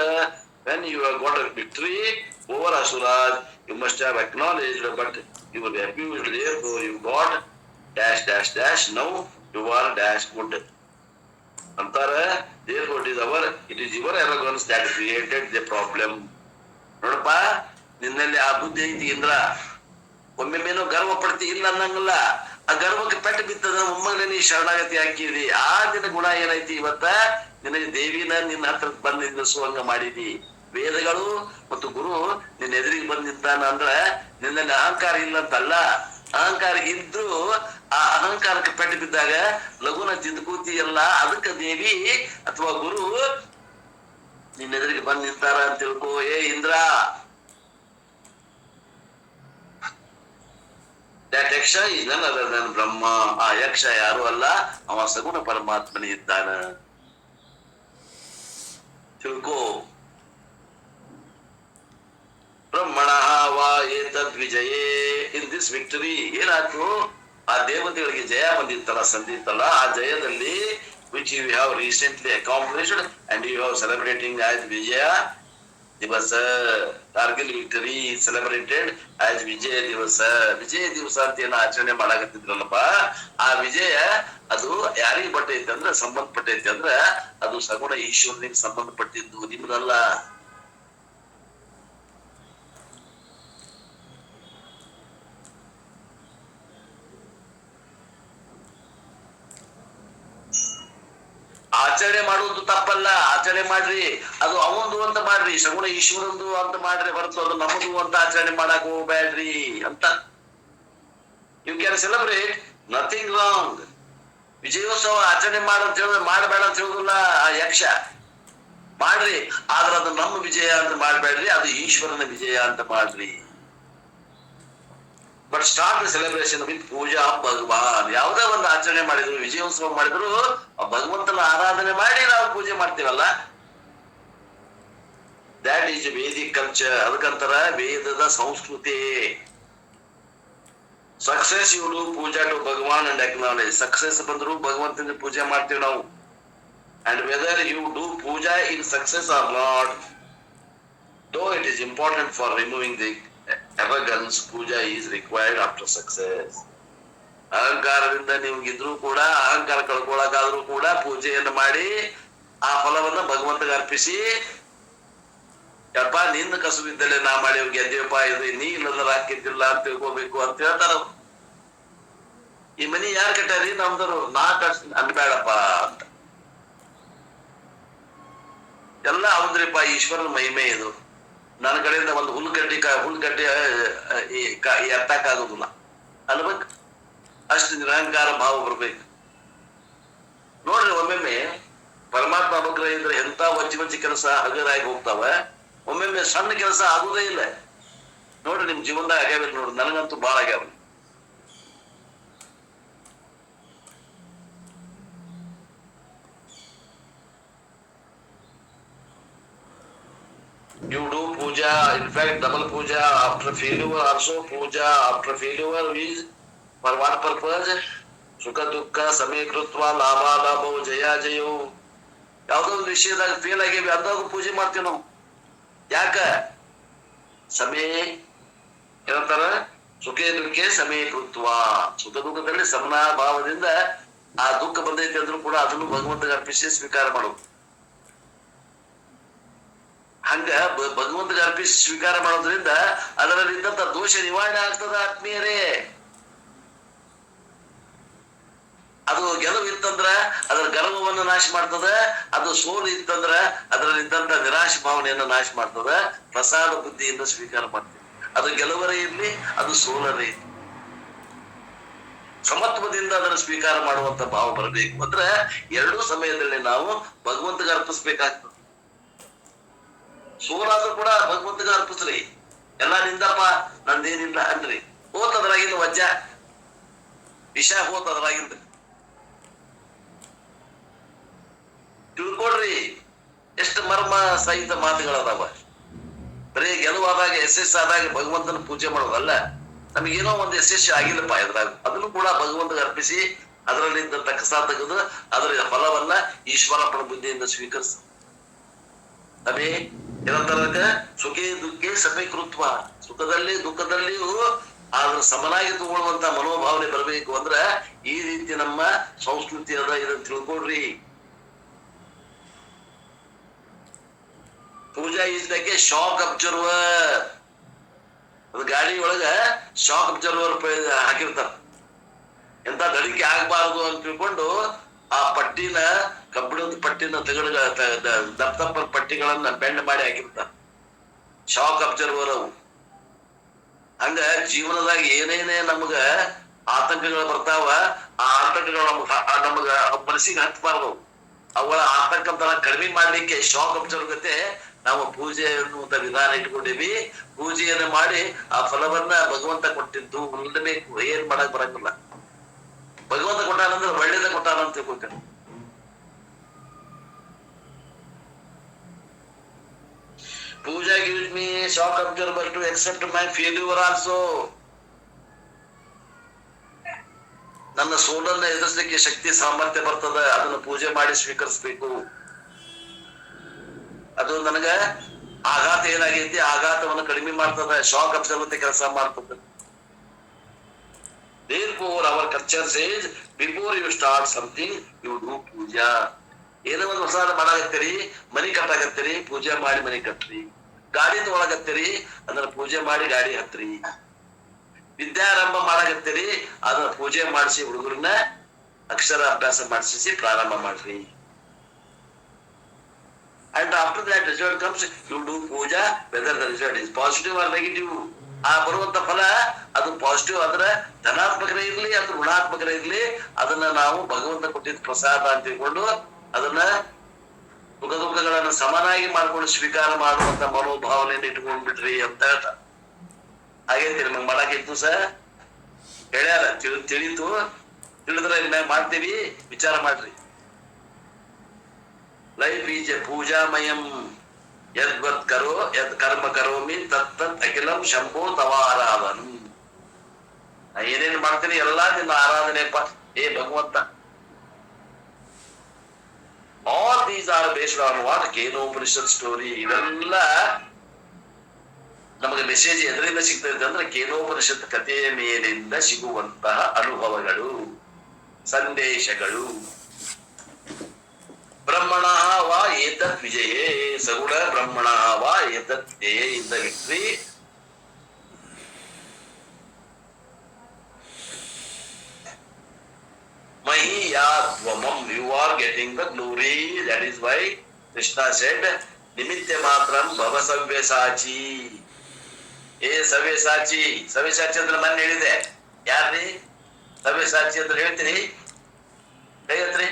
when you have got a victory over Asuras, you must have acknowledged, but you were abused, therefore you got dash dash dash, now you are dash good ಅಂತಾರೆ. therefore it is your arrogance that created the problem. ನೋಡಪ್ಪ, ನಿನ್ನಲ್ಲಿ ಆ ಬುದ್ಧಿ ಐತಿ ಇಂದ್ರ, ಒಮ್ಮೆಮೇನೋ ಗರ್ವ ಪಡ್ತಿ, ಇಲ್ಲ ಅನ್ನಂಗಿಲ್ಲ. ಆ ಗರ್ವಕ್ಕೆ ಪೆಟ್ಟು ಬಿತ್ತದ, ಒಮ್ಮಗಲೇ ನೀ ಶರಣಾಗತಿ ಹಾಕಿದಿ. ಆ ನಿನ್ನ ಗುಣ ಏನೈತಿ? ಇವತ್ತ ನಿನಗೆ ದೇವಿನ ನಿನ್ನ ಹತ್ರ ಬಂದು ನಿಲ್ಲಿಸುವಂಗ ಮಾಡಿದಿ. ವೇದಗಳು ಮತ್ತು ಗುರು ನಿನ್ನ ಎದುರಿಗೆ ಬಂದ್ ನಿಂತಾನ ಅಂದ್ರ ನಿನ್ನಲ್ಲಿ ಅಹಂಕಾರ ಇಲ್ಲ ಅಂತಲ್ಲ. ಅಹಂಕಾರ ಇದ್ರು ಆ ಅಹಂಕಾರಕ್ಕೆ ಪೆಟ್ಟು ಬಿದ್ದಾಗ ಲಘುನ ತಿದ್ಕೂತಿ ಎಲ್ಲ. ಅದಕ್ಕೆ ದೇವಿ ಅಥವಾ ಗುರು ನಿನ್ನ ಎದುರಿಗೆ ಬಂದ್ ನಿಂತಾರ ಅಂತ ತಿಳ್ಕೋ. ಏ ಇಂದ್ರ, that ಯಕ್ಷ is none other than ಬ್ರಹ್ಮ. ಆ ಯಕ್ಷ ಯಾರು ಅಲ್ಲ, ಅವ ಸಗುಣ ಪರಮಾತ್ಮನೇ ಇದ್ದಾನ ತಿಳ್ಕೋ. ಬ್ರಹ್ಮಣ ವಾ ಏತದ್ ವಿಜಯೇ. ಇನ್ ದಿಸ್ ವಿಕ್ಟರಿ ಏನಾಯ್ತು? ಆ ದೇವತೆಗಳಿಗೆ ಜಯ ಬಂದಿತ್ತಲ್ಲ, ಸಂದಿತ್ತಲ್ಲ, ಆ ಜಯದಲ್ಲಿ which you have recently accomplished and you have celebrating as ವಿಜಯ ದಿವಸ. ಕಾರ್ಗಿಲ್ ವಿಕ್ಟರಿ ಸೆಲೆಬ್ರೇಟೆಡ್ ಆಸ್ ವಿಜಯ ದಿವಸ. ವಿಜಯ ದಿವಸ ಅಂತ ಏನೋ ಆಚರಣೆ ಮಾಡಾಕತ್ತಿದ್ರಲ್ಲಪ್ಪ, ಆ ವಿಜಯ ಅದು ಯಾರಿಗೆ ಬಟ್ಟೈತಿ ಅಂದ್ರೆ, ಸಂಬಂಧಪಟ್ಟೈತಿ ಅಂದ್ರ ಅದು ಸಗುಣ ಈಶ್ವರನಿಗೆ ಸಂಬಂಧಪಟ್ಟಿದ್ದು, ನಿಮ್ದಲ್ಲ. ಆಚರಣೆ ಮಾಡುವುದು ತಪ್ಪಲ್ಲ, ಆಚರಣೆ ಮಾಡ್ರಿ, ಅದು ಅವಂದು ಅಂತ ಮಾಡ್ರಿ, ಸಗುಣ ಈಶ್ವರಂದು ಅಂತ ಮಾಡ್ರಿ, ಹೊರತು ಅದು ನಮ್ಮದು ಅಂತ ಆಚರಣೆ ಮಾಡಕ್ ಹೋಗ್ಬೇಡ್ರಿ ಅಂತ. You can celebrate, nothing wrong. ವಿಜಯೋತ್ಸವ ಆಚರಣೆ ಮಾಡಂತ ಹೇಳಿದ್ರೆ ಮಾಡಬೇಡ ಅಂತ ಹೇಳುದಿಲ್ಲ ಆ ಯಕ್ಷ, ಮಾಡ್ರಿ. ಆದ್ರೆ ಅದು ನಮ್ಮ ವಿಜಯ ಅಂತ ಮಾಡ್ಬೇಡ್ರಿ, ಅದು ಈಶ್ವರನ ವಿಜಯ ಅಂತ ಮಾಡ್ರಿ. ಬಟ್ ಸ್ಟಾರ್ಟ್ ಸೆಲೆಬ್ರೇಷನ್ ವಿತ್ ಪೂಜಾ ಭಗವಾನ್. ಯಾವುದೇ ಒಂದು ಆಚರಣೆ ಮಾಡಿದ್ರು, ವಿಜಯೋತ್ಸವ ಮಾಡಿದ್ರು, ಭಗವಂತನ ಆರಾಧನೆ ಮಾಡಿ ನಾವು ಪೂಜೆ ಮಾಡ್ತೀವಲ್ಲ, ದ್ಯಾಟ್ ಈಸ್ ವೇದಿಕ್ ಕಲ್ಚರ್. ಅದಕ್ಕಂತರ ವೇದದ ಸಂಸ್ಕೃತಿ. Success you do puja to Bhagwan and acknowledge. Success ಬಂದ್ರು ಭಗವಂತನ ಪೂಜೆ ಮಾಡ್ತೀವಿ ನಾವು. And whether you do puja in success or not, though it is important for removing the arrogance, puja is required after success. ಅಹಂಕಾರದಿಂದ ನಿಮ್ಗಿದ್ರು ಕೂಡ, ಅಹಂಕಾರ ಕಳ್ಕೊಳಕಾದ್ರೂ ಕೂಡ ಪೂಜೆಯನ್ನು ಮಾಡಿ ಆ ಫಲವನ್ನ ಭಗವಂತಗೆ ಅರ್ಪಿಸಿ, ಯಪ್ಪ ನಿನ್ನ ಕಸುಬಿದ್ದಲ್ಲೇ ನಾ ಮಾಡಿ ಗೆದ್ದೀವಪ್ಪ, ಇದು ನೀ ಇಲ್ಲದ ಹಾಕಿದ್ದಿಲ್ಲ ಅಂತ ತಿಳ್ಕೋಬೇಕು ಅಂತ ಹೇಳ್ತಾರ. ಈ ಮನಿ ಯಾರು ಕಟ್ಟಾರಿ? ನಮ್ದರು. ನಾ ಕಟ್ಸ್ ಅನ್ಬೇಡಪ್ಪ ಅಂತ. ಎಲ್ಲ ಹೌದ್ರಿಪ್ಪ, ಈಶ್ವರನ ಮಹಿಮೆ ಇದು. ನನ್ನ ಕಡೆಯಿಂದ ಒಂದು ಹುಲ್ಗಡ್ಡೆ ಎತ್ತಕ್ಕಾಗುದಿಲ್ಲ ಅನ್ಬೇಕು. ಅಷ್ಟು ನಿರಹಂಕಾರ ಭಾವ ಬರ್ಬೇಕು. ನೋಡ್ರಿ ಒಮ್ಮೊಮ್ಮೆ ಪರಮಾತ್ಮ ಅನುಗ್ರಹ ಇದ್ರೆ ಎಂತ ವಜ್ಜಿ ಕೆಲಸ ಹಗರಾಗಿ ಹೋಗ್ತಾವ, ಒಮ್ಮೊಮ್ಮೆ ಸಣ್ಣ ಕೆಲಸ ಆಗುದೇ ಇಲ್ಲ. ನೋಡ್ರಿ ನಿಮ್ ಜೀವನದಾಗ ಆಗ್ಯಾವ ನೋಡ್ರಿ, ನನಗಂತೂ ಬಾಳ ಆಗ್ಯಾವ. You do puja, in fact double puja after failure also. Puja after failure is for what purpose? ಸುಖ ದುಃಖ ಸಮಯ ಕೃತ್ವ ಲಾಭ ಲಾಭವು ಜಯ ಜಯವು. ಯಾವ್ದೋ ಒಂದು ವಿಷಯದಾಗ ಫೇಲ್ ಆಗೇವಿ ಅಂದಾಗ ಪೂಜೆ ಮಾಡ್ತೀವಿ ನಾವು. ಯಾಕ? ಸಮಯ ಏನಂತಾರ? ಸುಖೇ ದುಃಖೇ ಸಮಯ ಕೃತ್ವ. ಸುಖ ದುಃಖದಲ್ಲಿ ಸಮನಾ ಭಾವದಿಂದ ಆ ದುಃಖ ಬಂದೈತಿ ಅಂದ್ರೂ ಕೂಡ ಅದನ್ನು ಭಗವಂತಗೆ ಅರ್ಪಿಸಿ ಸ್ವೀಕಾರ ಮಾಡೋದು. ಹಂಗ ಭಗವಂತಗೆ ಅರ್ಪಿಸಿ ಸ್ವೀಕಾರ ಮಾಡೋದ್ರಿಂದ ಅದರಲ್ಲಿದ್ದಂತ ದೋಷ ನಿವಾರಣೆ ಆಗ್ತದ ಆತ್ಮೀಯರೇ. ಅದು ಗೆಲುವು ಇತ್ತಂದ್ರ ಅದರ ಗರ್ವವನ್ನು ನಾಶ ಮಾಡ್ತದ, ಅದು ಸೋಲು ಇತ್ತಂದ್ರ ಅದರಲ್ಲಿದ್ದಂತ ನಿರಾಶ ಭಾವನೆಯನ್ನು ನಾಶ ಮಾಡ್ತದ. ಪ್ರಸಾದ ಬುದ್ಧಿಯಿಂದ ಸ್ವೀಕಾರ ಮಾಡ್ತೀವಿ. ಅದು ಗೆಲುವರೇ ಇರ್ಲಿ, ಅದು ಸೋಲರೇ ಇರ್ಲಿ, ಸಮತ್ವದಿಂದ ಅದನ್ನು ಸ್ವೀಕಾರ ಮಾಡುವಂತ ಭಾವ ಬರಬೇಕು. ಅಂದ್ರೆ ಎರಡೂ ಸಮಯದಲ್ಲಿ ನಾವು ಭಗವಂತಗೆ ಅರ್ಪಿಸ್ಬೇಕಾಗ್ತದೆ. ಸೋಲಾದ್ರೂ ಕೂಡ ಭಗವಂತಗೆ ಅರ್ಪಿಸ್ರಿ. ಎಲ್ಲ ನಿಂದಪ್ಪ, ನಂದೇನಿಲ್ಲ ಅನ್ರಿ. ಹೋತದ್ರಾಗಿಂದ ವಜ್ಜ ವಿಷ ಹೋತದ್ರಾಗಿಂದ ತಿಳ್ಕೊಳ್ರಿ. ಎಷ್ಟು ಮರ್ಮ ಸಹಿತ ಮಾತುಗಳದಾವ. ಬರೀ ಗೆಲುವಾದಾಗ ಯಶಸ್ಸು ಆದಾಗ ಭಗವಂತನ ಪೂಜೆ ಮಾಡೋದಲ್ಲ. ನಮಗೇನೋ ಒಂದು ಯಶಸ್ಸು ಆಗಿಲ್ಲಪ್ಪ ಇದ್ರಾಗ, ಅದನ್ನು ಕೂಡ ಭಗವಂತಗೆ ಅರ್ಪಿಸಿ ಅದರಲ್ಲಿದ್ದಂತ ಕಸ ತೆಗೆದು ಅದರ ಫಲವನ್ನ ಈಶ್ವರಪ್ಪನ ಬುದ್ಧಿಯಿಂದ ಸ್ವೀಕರಿಸ. ಅದೇ ಏನಂತಾರ? ಸುಖೇ ದುಃಖೇ ಸಮೀಕೃತ್ವ. ಸುಖದಲ್ಲಿ ದುಃಖದಲ್ಲಿಯೂ ಅದ್ರ ಸಮನಾಗಿ ತಗೊಳ್ಳುವಂತ ಮನೋಭಾವನೆ ಬರಬೇಕು. ಅಂದ್ರ ಈ ರೀತಿ ನಮ್ಮ ಸಂಸ್ಕೃತಿ ಅದ, ಇದನ್ನ ತಿಳ್ಕೊಡ್ರಿ. ಪೂಜಾ ಇದ್ದಕ್ಕೆ ಶಾಕ್ ಅಬ್ಸರ್ವರ್, ಅದು ಗಾಡಿ ಒಳಗ ಶಾಕ್ ಅಬ್ಸರ್ವರ್ ಹಾಕಿರ್ತಾರ. ಎಂತ ದಡಿಕೆ ಆಗ್ಬಾರ್ದು ಅಂತ ತಿಳ್ಕೊಂಡು ಆ ಪಟ್ಟಿನ, ಕಬ್ಬಿಣದ ಪಟ್ಟಿನ ದಪ್ಪ ಪಟ್ಟಿಗಳನ್ನ ಬೆಂಡ್ ಮಾಡಿ ಹಾಕಿರ್ತಾರ. ಶಾಕ್ ಅಬ್ಸರ್ವರ್ ಅವು. ಹಂಗ ಜೀವನದಾಗ ಏನೇನೇ ನಮಗ ಆತಂಕಗಳು ಬರ್ತಾವ, ಆ ಆತಂಕಗಳು ನಮಗ ಮನಸ್ಸಿಗೆ ಹತ್ಬಾರ್ದು. ಅವುಗಳ ಆತಂಕತನ ಕಡಿಮೆ ಮಾಡ್ಲಿಕ್ಕೆ ಶಾಕ್ ಅಬ್ಸರ್ವರ್ ಗತೆ ನಾವು ಪೂಜೆ ಅನ್ನುವಂತ ವಿಧಾನ ಇಟ್ಕೊಂಡಿವಿ. ಪೂಜೆಯನ್ನು ಮಾಡಿ ಆ ಫಲವನ್ನ ಭಗವಂತ ಕೊಟ್ಟಿದ್ದು ಹೊಂದಬೇಕು. ಏನ್ ಮಾಡಕ್ ಬರಂಗಿಲ್ಲ. ಭಗವಂತ ಕೊಟ್ಟಾನಂದ್ರೆ ಒಳ್ಳೇದ ಕೊಟ್ಟಾನಂತ ತಿಳ್ಕೊಳ್ತೇನೆ. ಪೂಜಾ gives me shock observer to accept my failure also. ನನ್ನ ಸೋಲನ್ನ ಎದುರಿಸಲಿಕ್ಕೆ ಶಕ್ತಿ ಸಾಮರ್ಥ್ಯ ಬರ್ತದ. ಅದನ್ನ ಪೂಜೆ ಮಾಡಿ ಸ್ವೀಕರಿಸ್ಬೇಕು. ಅದು ನನಗ ಆಘಾತ ಏನಾಗೈತಿ, ಆಘಾತವನ್ನು ಕಡಿಮೆ ಮಾಡ್ತದ. ಶಾಕ್ ಅಬ್ಸರ್ವರ್ ಕೆಲಸ ಮಾಡ್ತದ. Therefore our culture says before you start something you do puja. ಏನೋ ಒಂದು ಹೊಸಾದ ಮಾಡಾಕತ್ತೀರಿ, ಮನಿ ಕಟ್ಟಾಕತ್ತೀರಿ, ಪೂಜೆ ಮಾಡಿ ಮನಿ ಕಟ್ರಿ. ಗಾಡಿ ತಗೊಳಕತ್ತೀರಿ, ಅದನ್ನ ಪೂಜೆ ಮಾಡಿ ಗಾಡಿ ಹತ್ರಿ. ವಿದ್ಯಾರಂಭ ಮಾಡಾಕತ್ತೀರಿ, ಅದನ್ನ ಪೂಜೆ ಮಾಡಿಸಿ ಹುಡುಗರನ್ನ ಅಕ್ಷರ ಅಭ್ಯಾಸ ಮಾಡಿಸಿ ಪ್ರಾರಂಭ ಮಾಡ್ರಿ. And after that result comes, you do puja whether the result is positive or negative. ಆ ಬರುವಂತ ಫಲ ಅದು ಪಾಸಿಟಿವ್ ಆದ್ರೆ ಧನಾತ್ಮಕರೇ ಇರ್ಲಿ ಅದು ಋಣಾತ್ಮಕರೇ ಇರ್ಲಿ, ಅದನ್ನ ನಾವು ಭಗವಂತ ಕೊಟ್ಟಿದ್ದ ಪ್ರಸಾದ ಅಂತ ತಿಳ್ಕೊಂಡು ಅದನ್ನ ಸುಖ ದುಃಖಗಳನ್ನ ಸಮನಾಗಿ ಮಾಡ್ಕೊಂಡು ಸ್ವೀಕಾರ ಮಾಡುವಂತ ಮನೋಭಾವನೆಯನ್ನು ಇಟ್ಕೊಂಡ್ಬಿಟ್ರಿ ಅಂತ ಹೇಳ್ತಾರೆ. ಹಾಗೇಂತಿ ನಮಗ್ ಮಾಡಾಕಿತ್ತು ಸರ್ ಹೇಳ್ಯಾರ. ತಿಳಿತು, ತಿಳಿದ್ರೆ ಇನ್ನ ಮಾಡ್ತೀವಿ, ವಿಚಾರ ಮಾಡ್ರಿ. ಲೈಫ್ ಈಸ್ ಎ ಪೂಜಾಮಯಂ. ಯದ್ವತ್ ಕರೋ ಯದ್ ಕರ್ಮ ಕರೋಮಿ ತತ್ ಅಖಿಲಂ ಶಂಭೋ ತವ ಆರಾಧನ. ಏನೇನ್ ಮಾಡ್ತೀನಿ ಎಲ್ಲಾ ನಿನ್ನ ಆರಾಧನೆಪ್ಪ ಏ ಭಗವಂತ. All these are based on what? Kenopanishad story. ಇವೆಲ್ಲ ನಮಗೆ ಮೆಸೇಜ್ ಎದರಿಂದ ಸಿಗ್ತದೆ ಅಂದ್ರೆ ಕೇನೋಪನಿಷತ್ ಕಥೆಯ ಮೇಲಿಂದ ಸಿಗುವಂತಹ ಅನುಭವಗಳು, ಸಂದೇಶಗಳು. ಬ್ರಹ್ಮಣ ವಾ ಏತತ್ ವಿಜಯೇ ಸಗುಣ ಬ್ರಹ್ಮಣ ವಾ ಏತತ್ ಧ್ಯೇಯೇ ಇನ್ ದ ವಿಕ್ಟ್ರಿ. ಮಹೀಯಾತ್ವಮಂ, you are getting the glory. That is why Krishna said ನಿಮಿತ್ತ ಮಾತ್ರಂ ಭವ ಸವ್ಯಸಾಚಿ. ಏ ಸವ್ಯಸಾಚಿ, ಸವ್ಯಸಾಚಿ ಅಂದ್ರೆ ಮೊನ್ನೆ ಹೇಳಿದೆ. ಯಾರ್ರಿ ಸವ್ಯಸಾಚಿ ಅಂದ್ರೆ ಹೇಳ್ತೀರಿ? ಕೈ ಹತ್ರಿ.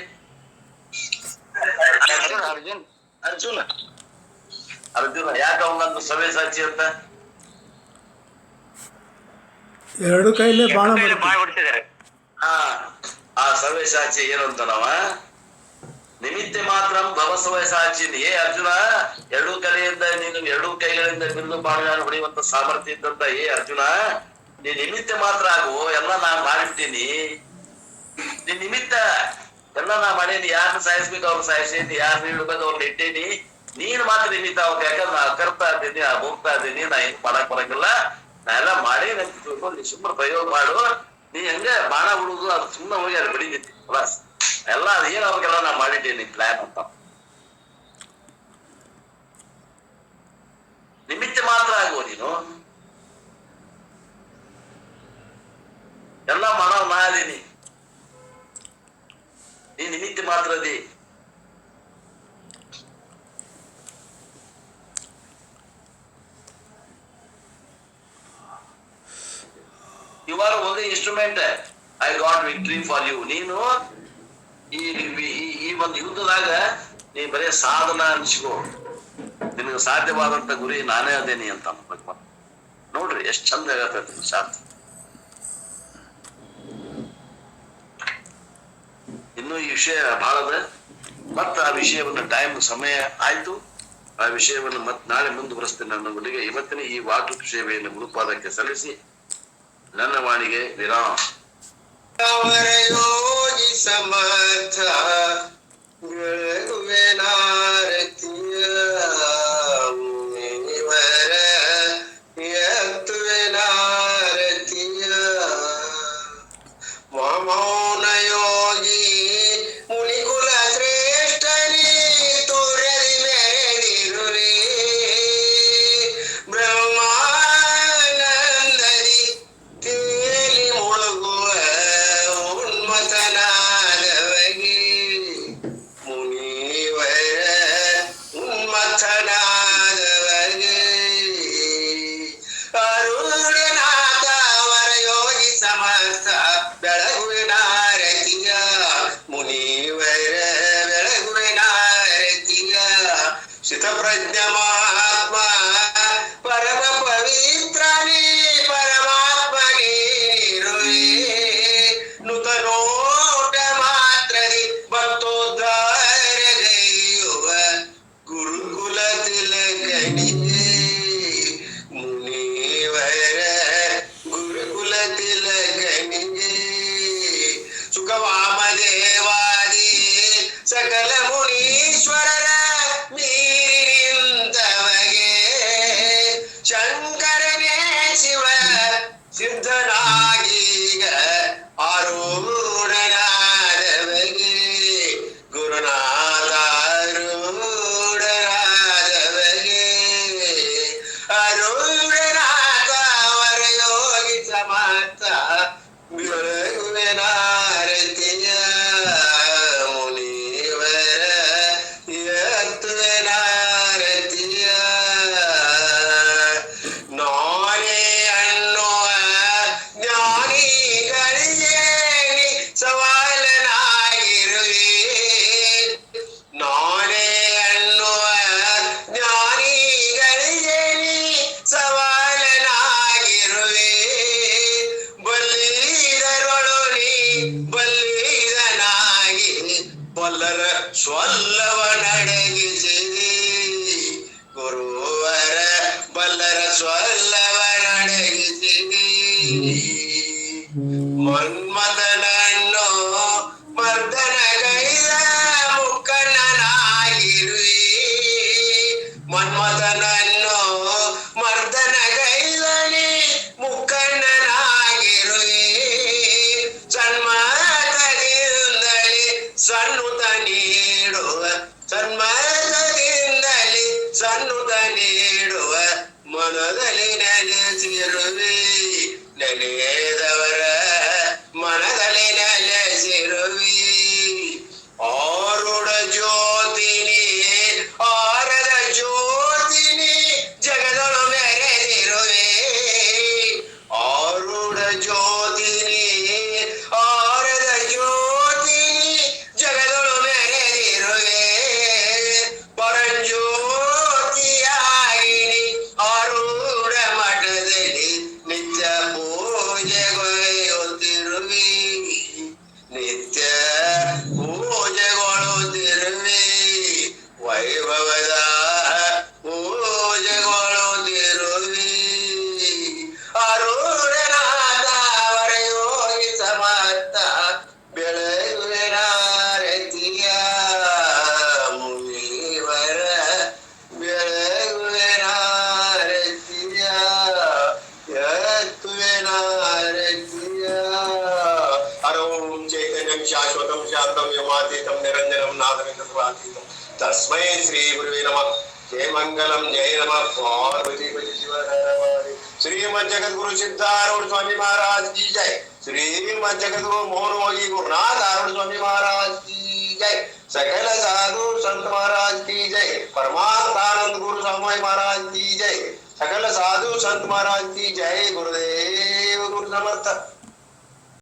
ಅರ್ಜುನ್ ಅರ್ಜುನ್ ಅರ್ಜುನ ಅರ್ಜುನ ಯಾಕೆ ಅವನಂದು ಸವ್ಯಸಾಚಿ ಅಂತ? ಎರಡು ಕೈಲೇ ಬಾಣ ಬಾಳ ಮಾಡ್ತೀವಿ. ಹೊಡ್ತಿದ್ದಾರೆ. ಹಾ, ಆ ಸವ್ಯಸಾಚಿ ಏನಂತಾನವ? ನಿಮಿತ್ತ ಮಾತ್ರ ಭವ ಸವ್ಯಸಾಚಿ. ಏ ಅರ್ಜುನ, ಎರಡೂ ಕಲೆಯಿಂದ ನೀನು ಎರಡೂ ಕೈಗಳಿಂದ ಬಿರುದು ಬಾಣಗಳನ್ನು ಹೊಡೆಯುವಂತ ಸಾಮರ್ಥ್ಯ ಇದ್ದಂತ ಏ ಅರ್ಜುನ, ನೀ ನಿಮಿತ್ತ ಮಾತ್ರ ಆಗು, ಎಲ್ಲ ನಾನ್ ಮಾಡಿರ್ತೀನಿ. ನೀನ್ ನಿಮಿತ್ತ ಎಲ್ಲ ನಾ ಮಾಡೇನಿ. ಯಾರನ್ನ ಸಾಯಿಸ್ಬೇಕು ಅವ್ರು ಸಾಯಿಸೇನಿ, ಯಾರನ್ನ ಇಡ್ಬೇಕು ಅವ್ರನ್ನ ಇಟ್ಟೇನಿ. ನೀನ್ ಮಾತ್ರ ನಿಮಿತ್ತ ಅವ್ರು, ಯಾಕಂದ್ರೆ ನಾ ಕರ್ತಾ ಇದ್ದೀನಿ, ಹೋಗ್ತಾ ಇದ್ದೀನಿ, ನಾ ಏನ್ ಮಾಡಕ್ ಬರಂಗಿಲ್ಲ. ನಾ ಎಲ್ಲ ಮಾಡಿ ನನ್ ತಿಳ್ಕೊಂಡು ನೀ ಸುಮ್ಮನೆ ಪ್ರಯೋಗ ಮಾಡು. ನೀ ಹಂಗ ಬಾಣ ಬಿಡುದು ಅದು ಸುಮ್ಮನೆ ಹೋಗಿ ಅದು ಬಿಡಿದೈತಿ ಬಸ್ ಎಲ್ಲ. ಅದೇನ್ ಅವ್ರಿಗೆಲ್ಲ ನಾ ಮಾಡಿದ್ದೀನಿ ಪ್ಲಾನ್ ಅಂತ. ನಿಮಿತ್ತ ಮಾತ್ರ ಆಗುವ ನೀನು, ಎಲ್ಲ ಮಾಡೋ ನಾ ಅದೀನಿ, ನೀ ನಿಮಿತ್ತ ಮಾತ್ರ ಅದಿ. You are only instrument. I got victory for you. ನೀನು ಈ ಒಂದು ಯುದ್ಧದಾಗ ನೀ ಬರೀ ಸಾಧನ ಅನ್ಸ್ಕೋ, ನಿನಗೆ ಸಾಧ್ಯವಾದಂತ ಗುರಿ ನಾನೇ ಅದೇನಿ ಅಂತ ಭಗವಂತ. ನೋಡ್ರಿ ಎಷ್ಟ್ ಚಂದ ಆಗತ್ತೈತಿ ಶಾಸ್ತ್ರ. ಇನ್ನು ಈ ವಿಷಯ ಬಹಳದ, ಮತ್ತ ಆ ವಿಷಯವನ್ನು ಟೈಮ್ ಸಮಯ ಆಯ್ತು, ಆ ವಿಷಯವನ್ನು ಮತ್ ನಾಳೆ ಮುಂದುವರಿಸ್ತೇನೆ. ನನ್ನ ಗುಡಿಗೆ ಇವತ್ತಿನ ಈ ವಾಟು ಸೇವೆಯನ್ನು ಗುರುಪಾದಕ್ಕೆ ಸಲ್ಲಿಸಿ ನನ್ನ ವಾಣಿಗೆ ವಿರಾಮ. ಯೋಗಿ ಸಮರ್ಥ ಬೆಳಗುವೆನಾರತಿಯ ಮುನಿವರ ಎತ್ತುವೆನಾರತಿಯ ಮೌನ ಯೋಗಿ ಮುನಿಕುಲ ಶ್ರೇಷ್ಠನಿ ತೋರದಿ ಮೆರೆದಿರುವೆ ಬ್ರಹ್ಮಾನಂದದಿ ತೇಲಿ ಮುಳುಗುವ ಉನ್ಮತನಾದವಗೆ ಮುನಿವರ ಉನ್ಮತನಾದವಗೆ ಅರುಣನಾಥ ವರ ಯೋಗಿ ಸಮರ್ಥ ಬೆಳಗುವಿನಾರತಿಯ ಮುನಿವರ ಬೆಳಗುವಿನಾರತಿಯ ಶಿತಪ್ರಜ್ಞ ಮಹಾತ್ಮ ಪರಮ ಪವಿತ್ರನೇ ಪರಮಾತ್ಮನೇ ಇರುವೆ ನೂತನೋಟ ಮಾತ್ರದಿ ಭಕ್ತೋದ್ಧಾರಗೈಯುವ ಗುರುಕುಲ ತಿಲಕನಿಗೆ ಮುನಿವರ ಗುರುಕುಲ ತಿಲಕನಿಗೆ ಸುಖವಾಮದೇವಾದಿ ಸಕಲ ಮುನೀಶ್ವರರ ಮೀರಿಂದವಗೆ ಶಂಕರನೇ ಶಿವ ಸಿದ್ಧನಾಗೀಗ ಆರೂಢನಾದವಗೆ ಗುರುನಾಥಾರೂಢನಾದವಗೆ ಅರೂಢನಾಥ ವರ ಯೋಗಿ ಸಮರ್ಥ ಬೆಳಗುವೆನಾರತಿಯ ಮುನಿವರ ಎತ್ತುವೆನಾರತಿಯ ನಾನೇ ಅನ್ನುವ ಜ್ಞಾನಿಗಳಿಗೆ ನೀ ಸವಾಲನಾಗಿರುವೆ ನಾನೇ ಅನ್ನುವ ಜ್ಞಾನಿಗಳಿಗೆ ನೀ ಸವಾಲನಾಗಿರುವೆ ಬಲ್ಲಿದರೊಳು ನೀ ಬಲ್ಲಿದನಾಗಿ ಬಲ್ಲರ ಸ್ವಲ್ಲವ ನಡಗಿಸಿದಿ ಗುರುವರ ಬಲ್ಲರ ಸ್ವಲ್ಲವ ನಡಗಿಸಿದಿ ಮನ್ಮಥನನ್ನು ಮರ್ದನಗೈದ ಮುಕ್ಕಣ್ಣನಾಗಿರುವೆ ಮನ್ಮಥನನ್ನು ಮರ್ದನಗೈದನಿ ಮುಕ್ಕಣ್ಣನಾಗಿರುವೆ ಸನ್ಮಾನದಿಂದಲೇ ಸನ್ನುತ ನೀಡುವ ಸನ್ಮಾನದಿಂದಲೇ ಸನ್ನುತ ನೀಡುವ ಮನದಲ್ಲಿ ನೆಲೆಸಿರುವೆ ನೆನೆದವರ ಮನದಲ್ಲಿ ನೆಲೆಸಿರುವೆ ಆರುಡ ಜ್ಯೋತಿನಿ ಆರದ ಜ್ಯೋತಿನಿ ಜಗದೊಳು ಮೆರೆದಿರುವೆ ಆರುಡ ಜ್ಯೋತಿನಿ ಆರದ ಜ್ಯೋತಿನಿ ಜಗದೊಳು ಮೆರೆದಿರುವೆ नामातीतं निरञ्जनं नादमिन्द्रत्वातीतं तस्मै श्री गुरुवे नमः जय मंगलम जय नमः पार्वती पति शिवहर श्रीमद जगद्गुरु सिद्धारूढ़ स्वामी महाराज की जय श्रीमद जगद्गुरु मोहनोगी गुरुनाथ आरूढ़ स्वामी महाराज की जय सकल साधु संत महाराज की जय परमात्मानंद गुरु स्वामी महाराज की जय सकल साधु संत महाराज की जय गुरुदेव गुरु समर्थ